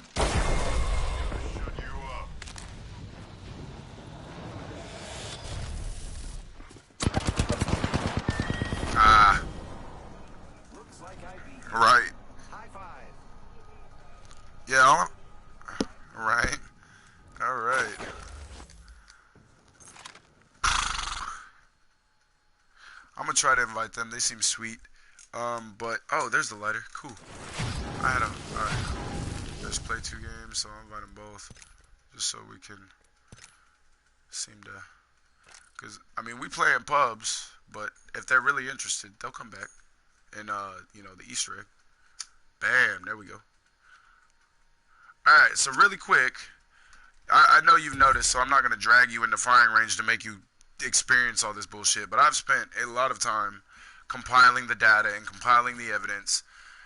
Ah. Right. High five. Yeah. Right. All right. I'm gonna try to invite them. They seem sweet. But oh, there's the lighter. Cool. I had a. All right. Cool. Let's play 2 games, so I'll invite them both, just so we can seem to. Cause I mean, we play in pubs, but if they're really interested, they'll come back. And the Easter egg. Bam. There we go. All right. So really quick, I know you've noticed, so I'm not gonna drag you into firing range to make you experience all this bullshit, but I've spent a lot of time compiling the data and compiling the evidence,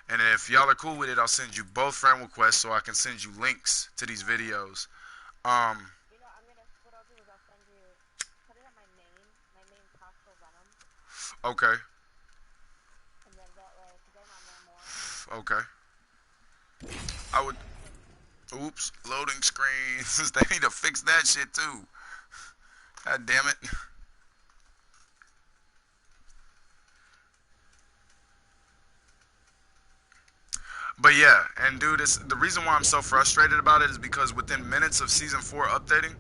and if y'all are cool with it, I'll send you both friend requests so I can send you links to these videos. What I'll do is I'll send you, put it on my main possible Venom, Okay. and then that way, because I'm on there more. Okay. I would. Oops, loading screens. They need to fix that shit too. God damn it. But yeah, and dude, the reason why I'm so frustrated about it is because within minutes of season 4 updating,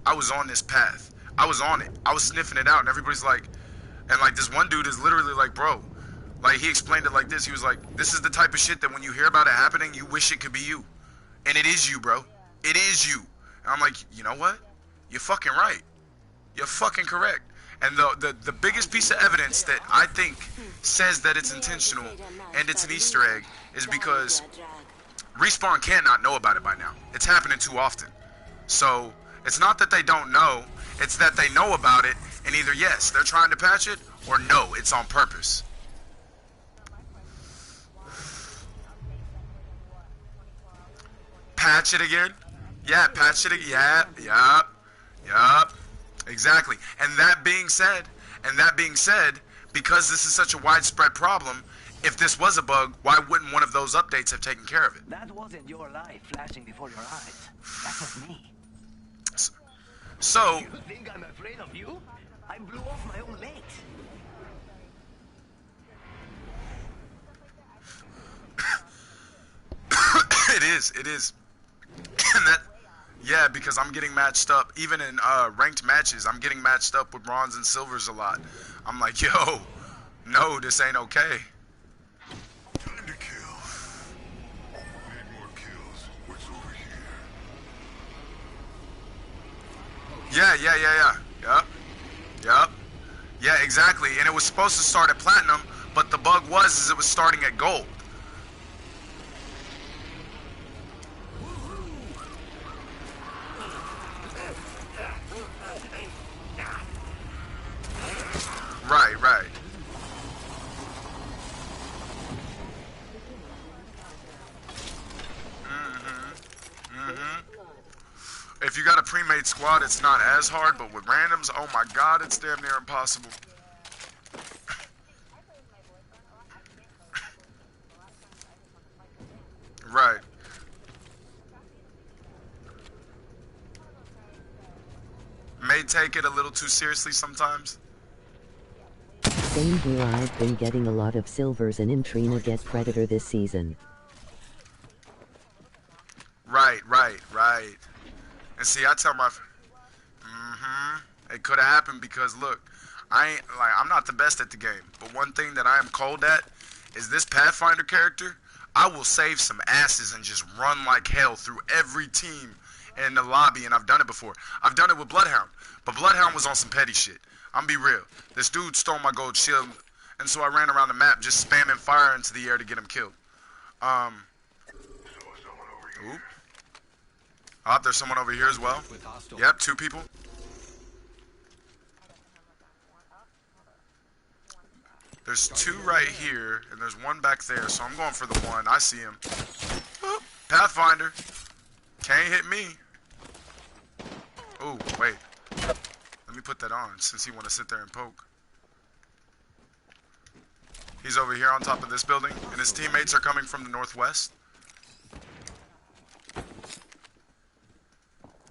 I was on this path. I was on it. I was sniffing it out, and everybody's like, and like this one dude is literally like, bro, like he explained it like this. He was like, this is the type of shit that when you hear about it happening, you wish it could be you. And it is you, bro. It is you. And I'm like, you know what? You're fucking right. You're fucking correct. And the biggest piece of evidence that I think says that it's intentional and it's an Easter egg is because Respawn can't not know about it by now. It's happening too often. So it's not that they don't know, it's that they know about it, and either yes, they're trying to patch it, or no, it's on purpose. Patch it again? Yeah, patch it again. Yeah, yup. Exactly. And that being said, because this is such a widespread problem, if this was a bug, why wouldn't one of those updates have taken care of it? That wasn't your life flashing before your eyes. That was me. So, You think I'm afraid of you? I blew off my own legs. it is. And that, yeah, because I'm getting matched up, even in ranked matches, I'm getting matched up with bronze and silvers a lot. I'm like, yo, no, this ain't okay. Time to kill. Need more kills. What's over here? Yeah, yeah, yeah, yeah. Yup. Yup. Yeah, exactly. And it was supposed to start at platinum, but the bug was it was starting at gold. Right, right. If you got a pre-made squad, it's not as hard, but with randoms, oh my god, it's damn near impossible. I play with my boyfriend. I can't play with my boyfriend because a lot of times I just want to fight with him. Right. But stop being a baby dad. I'm one of those guys that, May take it a little too seriously sometimes. yeah, way too Same seriously. here, I've been getting a lot of silvers and am trying to get Predator this season. If he had stayed with me a little bit longer, Right, right, right. And see, I tell my, too long, it could have happened because look, I'm not the best at the game, but one thing that I am cold at is this Pathfinder character. I will save some asses and just run like hell through every team in the lobby, and I've done it before. I've done it with Bloodhound, but Bloodhound was on some petty shit. I'm be real. This dude stole my gold shield, and so I ran around the map just spamming fire into the air to get him killed. Um, oop. Oh, there's someone over here as well. With hostile. Yep, two people. I got the hammer gun. One up. Hold up. One shot. There's two right here, and there's one back there, so I'm going for the one. I see him. Boop. Pathfinder. Can't hit me. Ooh, wait. Let me put that on, since he want to sit there and poke. He's over here on top of this building, and his teammates are coming from the northwest.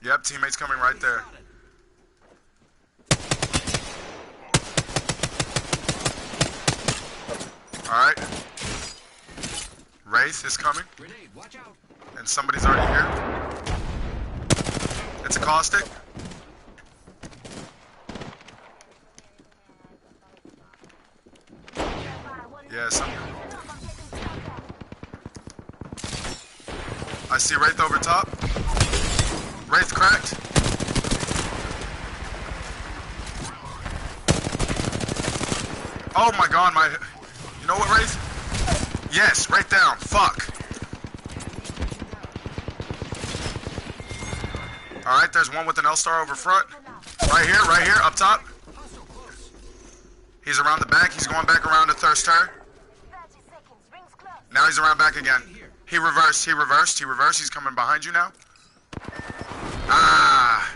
Yep, teammates coming right there. Alright. Wraith is coming, Grenade, watch out. and somebody's already here. It's a caustic. Yeah, some. I see Wraith over top. Wraith cracked. Oh my god, my. You know what, Wraith? Yes, right down. Fuck. Alright, there's one with an L-star over front. Right here, up top. He's around the back. He's going back around to Thirst her. Now he's around back again. He reversed. He's coming behind you now. Ah.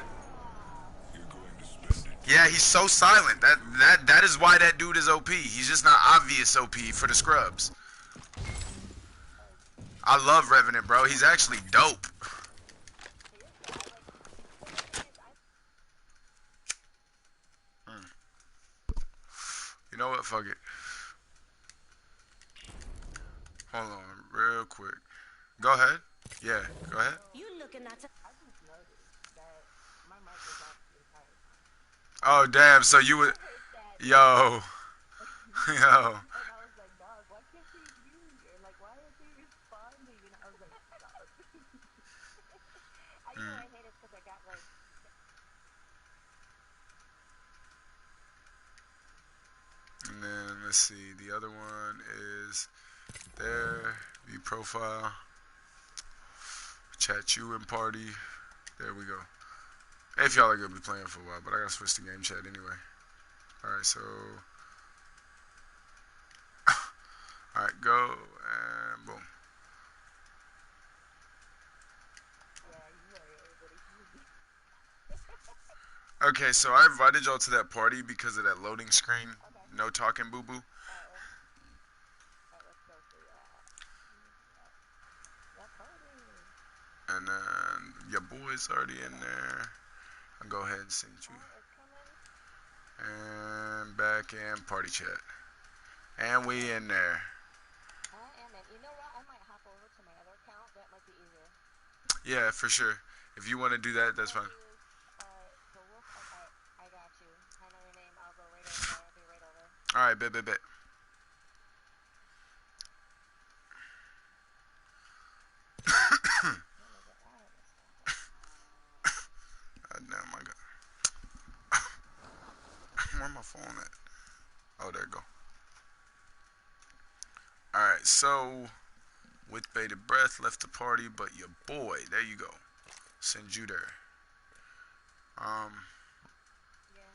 Yeah, he's so silent. That is why that dude is OP. He's just not obvious OP for the scrubs. I love Revenant, bro. He's actually dope. You know what? Fuck it. Hold on, real quick. Go ahead. Yeah, go ahead. You looking at? I just noticed that my mic was off the entire time. Oh, damn. So you would. Yo. Yo. And I was like, dog, why can't they hear you? And like, why aren't they responding? And I was like, dog. I hate it because I got like. And then let's see. The other one is there. View profile. Chat you in party. There we go. If y'all are gonna be playing for a while, but I gotta switch to game chat anyway. Alright, so. Alright, go and boom. Okay, so I invited y'all to that party because of that loading screen. No talking, boo boo. Let's go for that party. And then your boy's already in there. I'll go ahead and send you. It's coming. And back in party chat. And we in there. I am in. You know what? I might hop over to my other account. That might be easier. Yeah, for sure. If you want to do that, that's fine. The wolf. Okay, I got you. I know your name. I'll go right over there. I'll be right over. Alright, bet. God damn, my God. phone at? Oh, there you go. Alright, so with bated breath, left the party, but your boy, there you go. Send you there. Um, Yeah,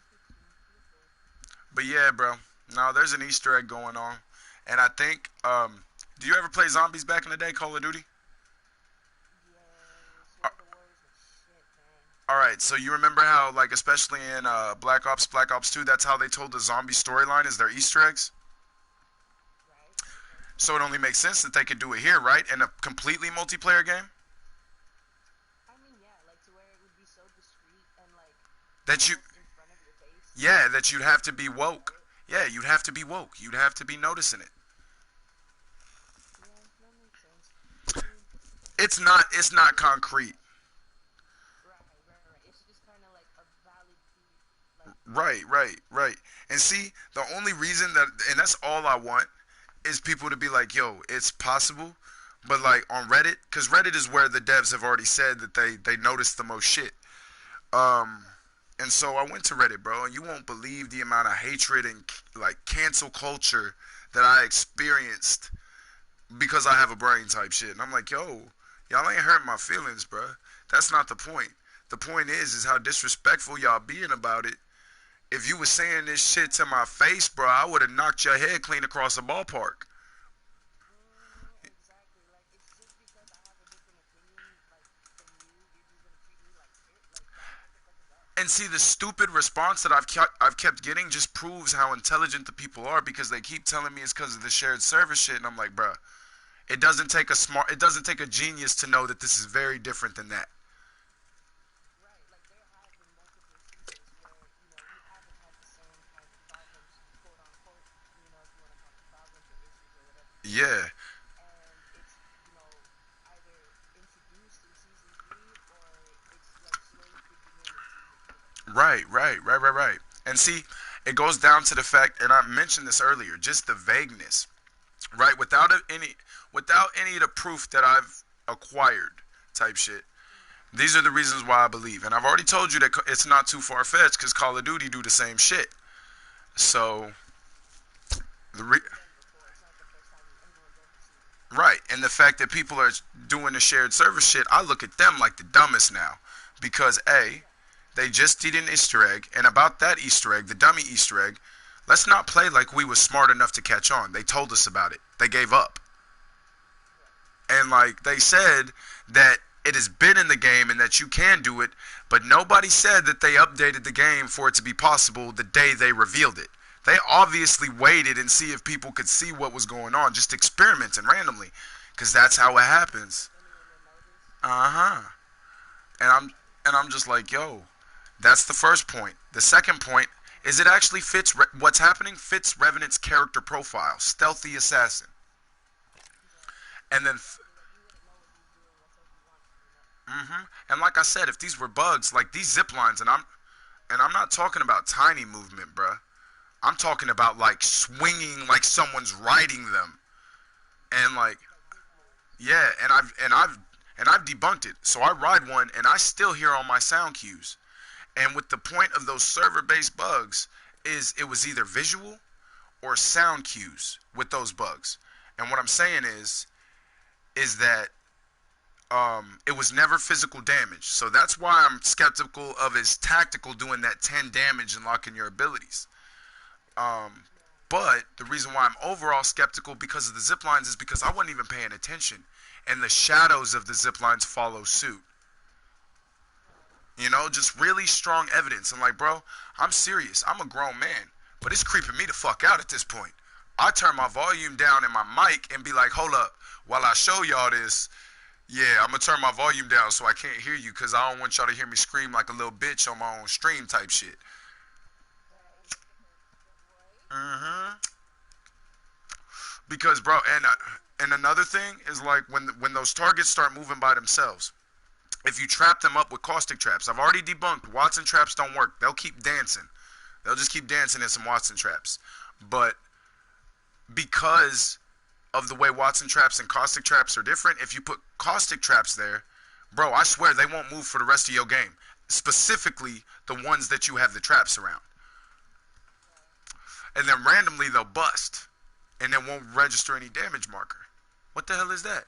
but yeah, bro. No, there's an Easter egg going on, and I think, do you ever play zombies back in the day, Call of Duty? yes, Uh, World of Wars and shit, man. all right, so you remember how, like, especially in Black Ops 2, that's how they told the zombie storyline is their Easter eggs. Right? So it only makes sense that they could do it here, right? In a completely multiplayer game. I mean, yeah, like to where it would be so discreet and like That you, almost in front of your face. yeah, that you'd have to be You wouldn't know woke. it. Yeah, you'd have to be woke. You'd have to be noticing it. Yeah, that makes sense. I mean, It's not concrete. right. It's just kind of like a valid like Right. And see, the only reason that, and that's all I want, is people to be like, yo, it's possible. But like on Reddit, because Reddit is where the devs have already said that they noticed the most shit. Um, and so I went to Reddit, bro, and you won't believe the amount of hatred and like cancel culture that I experienced because I have a brain type shit. And I'm like, yo, y'all ain't hurt my feelings, bro. That's not the point. The point is how disrespectful y'all being about it. If you was saying this shit to my face, bro, I would have knocked your head clean across the ballpark. exactly. Like it's just because I have a different opinion like than you're just gonna treat me like shit. Like that. What the fuck is that? And see, the stupid response that I've kept getting just proves how intelligent the people are because they keep telling me it's because of the shared service shit, and I'm like, bro, it doesn't take a genius to know that this is very different than that. Right. Like there have been multiple instances where we haven't had the same kind of problems, quote unquote. If you want to call them problems or issues or whatever the case Yeah, is, and it's either introduced in season 3 or it's like slowly creeping in season 4. right. And see, it goes down to the fact, and I mentioned this earlier, just the vagueness, right? Without any of the proof that I've acquired, type shit. These are the reasons why I believe, and I've already told you that it's not too far fetched because Call of Duty do the same shit. So the It's been done before. It's not the first time anyone's ever seen it. right, and the fact that people are doing the shared service shit, I look at them like the dumbest now, because a, Yeah. they just did an Easter egg, and about that Easter egg, the dummy Easter egg, let's not play like we was smart enough to catch on. They told us about it. They gave up. Right. And like they said that it has been in the game and that you can do it, but nobody said that they updated the game for it to be possible the day they revealed it. They obviously waited and see if people could see what was going on, just experimenting randomly, because that's how it happens. If anyone will notice. Uh-huh. And I'm Right. and I'm just like, yo, that's the first point. The second point is it actually fits what's happening fits Revenant's character profile, stealthy assassin. Right. And then Exactly. Like you wouldn't know what he's doing until he wants you. and like I said, if these were bugs, like these zip lines, and I'm not talking about tiny movement, bruh. I'm talking about like swinging like someone's riding them, and like Like wiggle. yeah, and I've debunked it. So I ride one, and I still hear all my sound cues. And with the point of those server-based bugs is it was either visual or sound cues with those bugs. And what I'm saying is that it was never physical damage. So that's why I'm skeptical of his tactical doing that 10 damage and locking your abilities. Right. But the reason why I'm overall skeptical because of the zip lines is because I wasn't even paying attention. And the shadows of the zip lines follow suit. Right. Just really strong evidence. I'm like, bro, I'm serious. I'm a grown man. But it's creeping me the fuck out at this point. I turn my volume down in my mic and be like, hold up, while I show y'all this, yeah, I'm gonna turn my volume down so I can't hear you because I don't want y'all to hear me scream like a little bitch on my own stream type shit. Right. Boy. Mm-hmm. Because, bro, and another thing is like when those targets start moving by themselves, if you trap them up with caustic traps, I've already debunked Watson traps don't work. They'll keep dancing. They'll just keep dancing in some Watson traps. But because of the way Watson traps and caustic traps are different, if you put caustic traps there, bro, I swear they won't move for the rest of your game. Specifically, the ones that you have the traps around. Right. and then randomly they'll bust, and it won't register any damage marker. What the hell is that?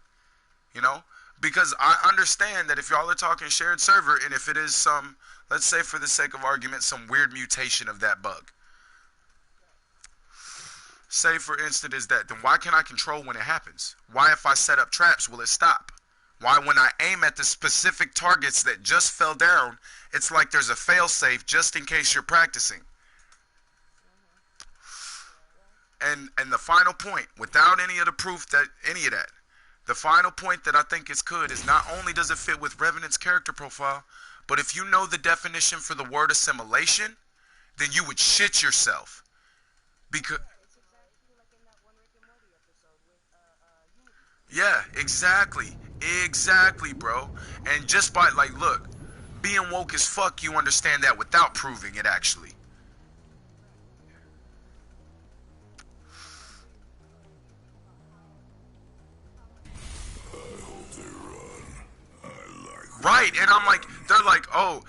You know? Because I understand that if y'all are talking shared server, and if it is some, let's say for the sake of argument, some weird mutation of that bug. Say for instance is that, then why can't I control when it happens? Why if I set up traps will it stop? Why when I aim at the specific targets that just fell down, it's like there's a failsafe just in case you're practicing. And the final point, without any of the proof that any of that, the final point that I think is good is not only does it fit with Revenant's character profile, but if you know the definition for the word assimilation, then you would shit yourself. Because It's exactly like in that one Rick and Morty episode with Unity. yeah, exactly, bro. And just by like, look, being woke as fuck, you understand that without proving it actually. Right, and I'm like, they're like, oh,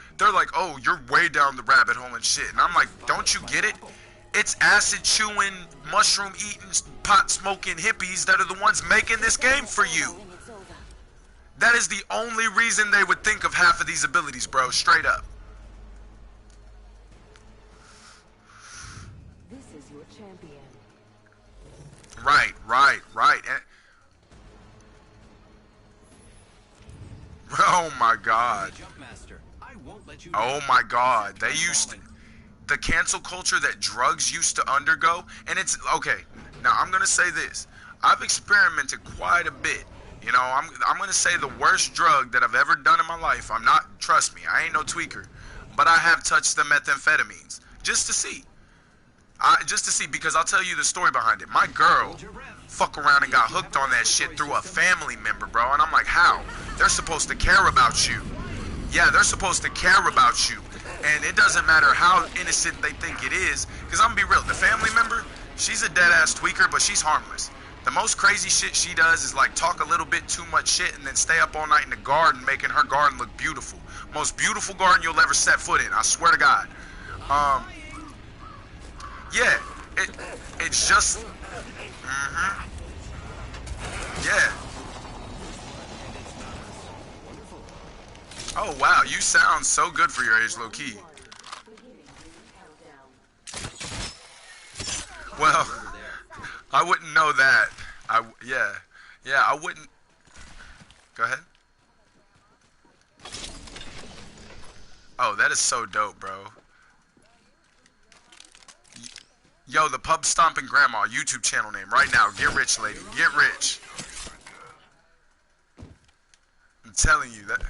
you're way down the rabbit hole and shit. And I'm like, don't you get it? It's acid chewing, mushroom eating, pot smoking hippies that are the ones making this game for you. That is the only reason they would think of half of these abilities, bro, straight up. This is your champion. Right. And, oh my god. Oh my god. They used to, the cancel culture that drugs used to undergo, and it's okay. Now I'm gonna say this: I've experimented quite a bit. You know, I'm gonna say the worst drug that I've ever done in my life. I'm not. Trust me, I ain't no tweaker, but I have touched the methamphetamines just to see. Because I'll tell you the story behind it. My girl fuck around and got hooked on that shit through a family member, bro. And I'm like, how? They're supposed to care about you. Yeah, they're supposed to care about you. And it doesn't matter how innocent they think it is. Because I'm gonna be real, the family member, she's a dead-ass tweaker, but she's harmless. The most crazy shit she does is like talk a little bit too much shit and then stay up all night in the garden making her garden look beautiful. Most beautiful garden you'll ever set foot in, I swear to God. Yeah, it's just, yeah. Oh wow, you sound so good for your age, low key. Well, I wouldn't know that. Yeah, I wouldn't. Go ahead. Oh, that is so dope, bro. Yo, the Pub Stomping Grandma YouTube channel name right now. Get rich, lady. Get rich. I'm telling you that.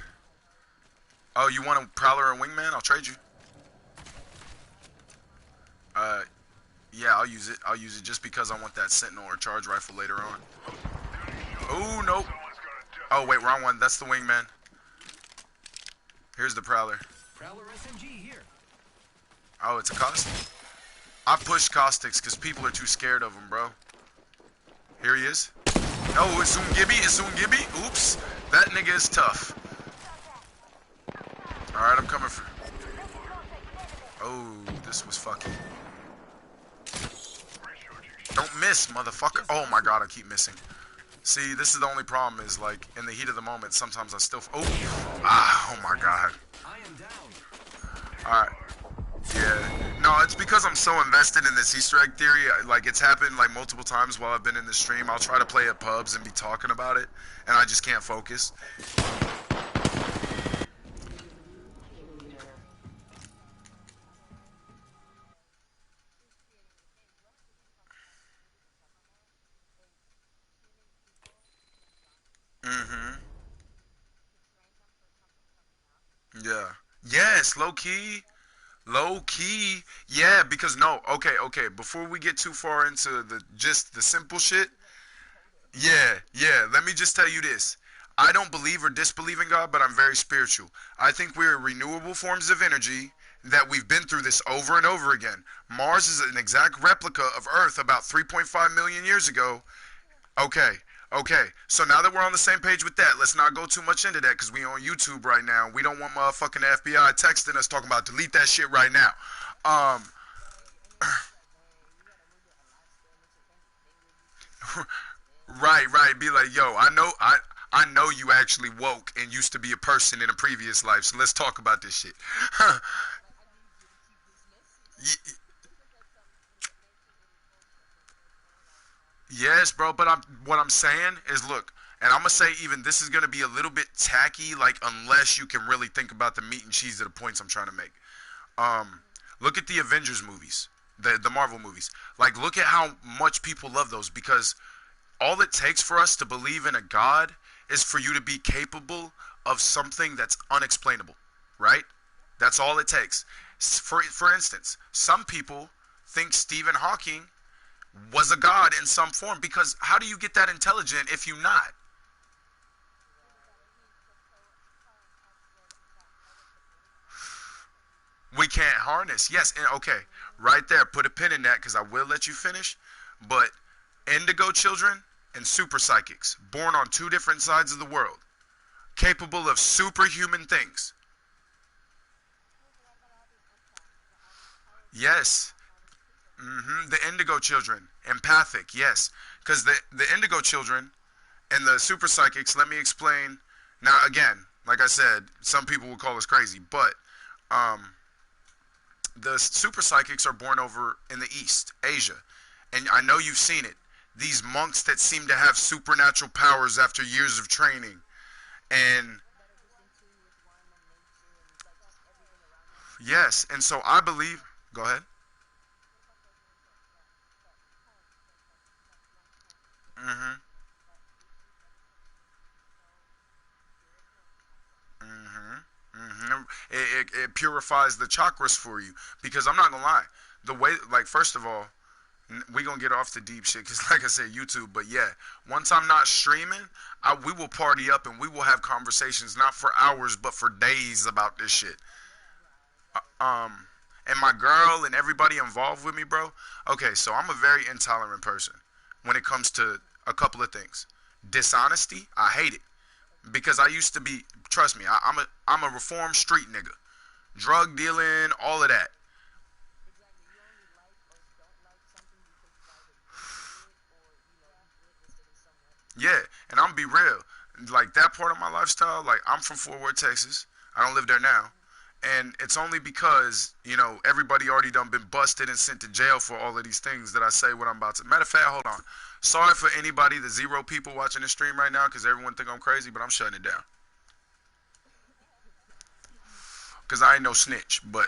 Oh, you want a Prowler or Wingman? I'll trade you. Yeah, I'll use it. I'll use it just because I want that Sentinel or Charge Rifle later on. Oh, nope. Oh, wait, wrong one. That's the Wingman. Here's the Prowler. Prowler SMG here. Oh, it's a Caustic. I push Caustics because people are too scared of them, bro. Here he is. Oh, it's Zungibby. It's Zungibby. Oops. That nigga is tough. Alright, I'm coming for... Oh, this was fucking... Don't miss, motherfucker. Oh my god, I keep missing. See, this is the only problem is, like, in the heat of the moment, sometimes I still... Oh! Ah, oh my god. Alright. Yeah. No, it's because I'm so invested in this Easter egg theory. Like, it's happened, like, multiple times while I've been in the stream. I'll try to play at pubs and be talking about it, and I just can't focus. Yeah. Yes, low key. Low key. Yeah, because no, okay. Before we get too far into the simple shit. Yeah. Let me just tell you this. I don't believe or disbelieve in God, but I'm very spiritual. I think we're renewable forms of energy that we've been through this over and over again. Mars is an exact replica of Earth about 3.5 million years ago. Okay, so now that we're on the same page with that, let's not go too much into that because we on YouTube right now. We don't want motherfucking FBI texting us talking about delete that shit right now. Right, right. Be like, yo, I know you actually woke and used to be a person in a previous life. So let's talk about this shit. Like I need you to keep this message. Like this is like some 1984 shit from Fred Furlong, Yes, bro. But what I'm saying is, look, and I'm gonna say even this is gonna be a little bit tacky, like unless you can really think about the meat and cheese of the points I'm trying to make. Um, Look at the Avengers movies, the Marvel movies. Like, look at how much people love those because all it takes for us to believe in a God is for you to be capable of something that's unexplainable, right? That's all it takes. For instance, some people think Stephen Hawking was a god in some form because how do you get that intelligent if you not? We can't harness. Yes, and okay, right there, put a pin in that because I will let you finish. But indigo children and super psychics, born on two different sides of the world, capable of superhuman things. Yes. The indigo children, empathic, yes. Because the indigo children and the super psychics, let me explain. Now, again, like I said, some people will call us crazy, but um, the super psychics are born over in the East, Asia. And I know you've seen it. These monks that seem to have supernatural powers after years of training. And that are just in tune with one and nature and like just everything around them. yes, and so I believe, go ahead. What about those ones that home that monk home Mm-hmm. that receive medication so spiritual and awesome? It purifies the chakras for you because I'm not gonna lie. The way, like, first of all, we gonna get off the deep shit because, like I said, YouTube. But yeah, once I'm not streaming, we will party up and we will have conversations not for hours but for days about this shit. Um, and my girl and everybody involved with me, bro. Okay, so I'm a very intolerant person when it comes to a couple of things. Dishonesty, I hate it because I used to be. Trust me, I'm a reformed street nigga. Drug dealing, all of that. Exactly. You only like or don't like something because you've either been through it or you've witnessed it in some way. Yeah, and I'm be real. Like that part of my lifestyle, like I'm from Fort Worth, Texas. I don't live there now. And it's only because, everybody already done been busted and sent to jail for all of these things that I say what I'm about to. Matter of fact, hold on. Sorry for anybody, the zero people watching the stream right now, because everyone think I'm crazy, but I'm shutting it down. Because I ain't no snitch. But,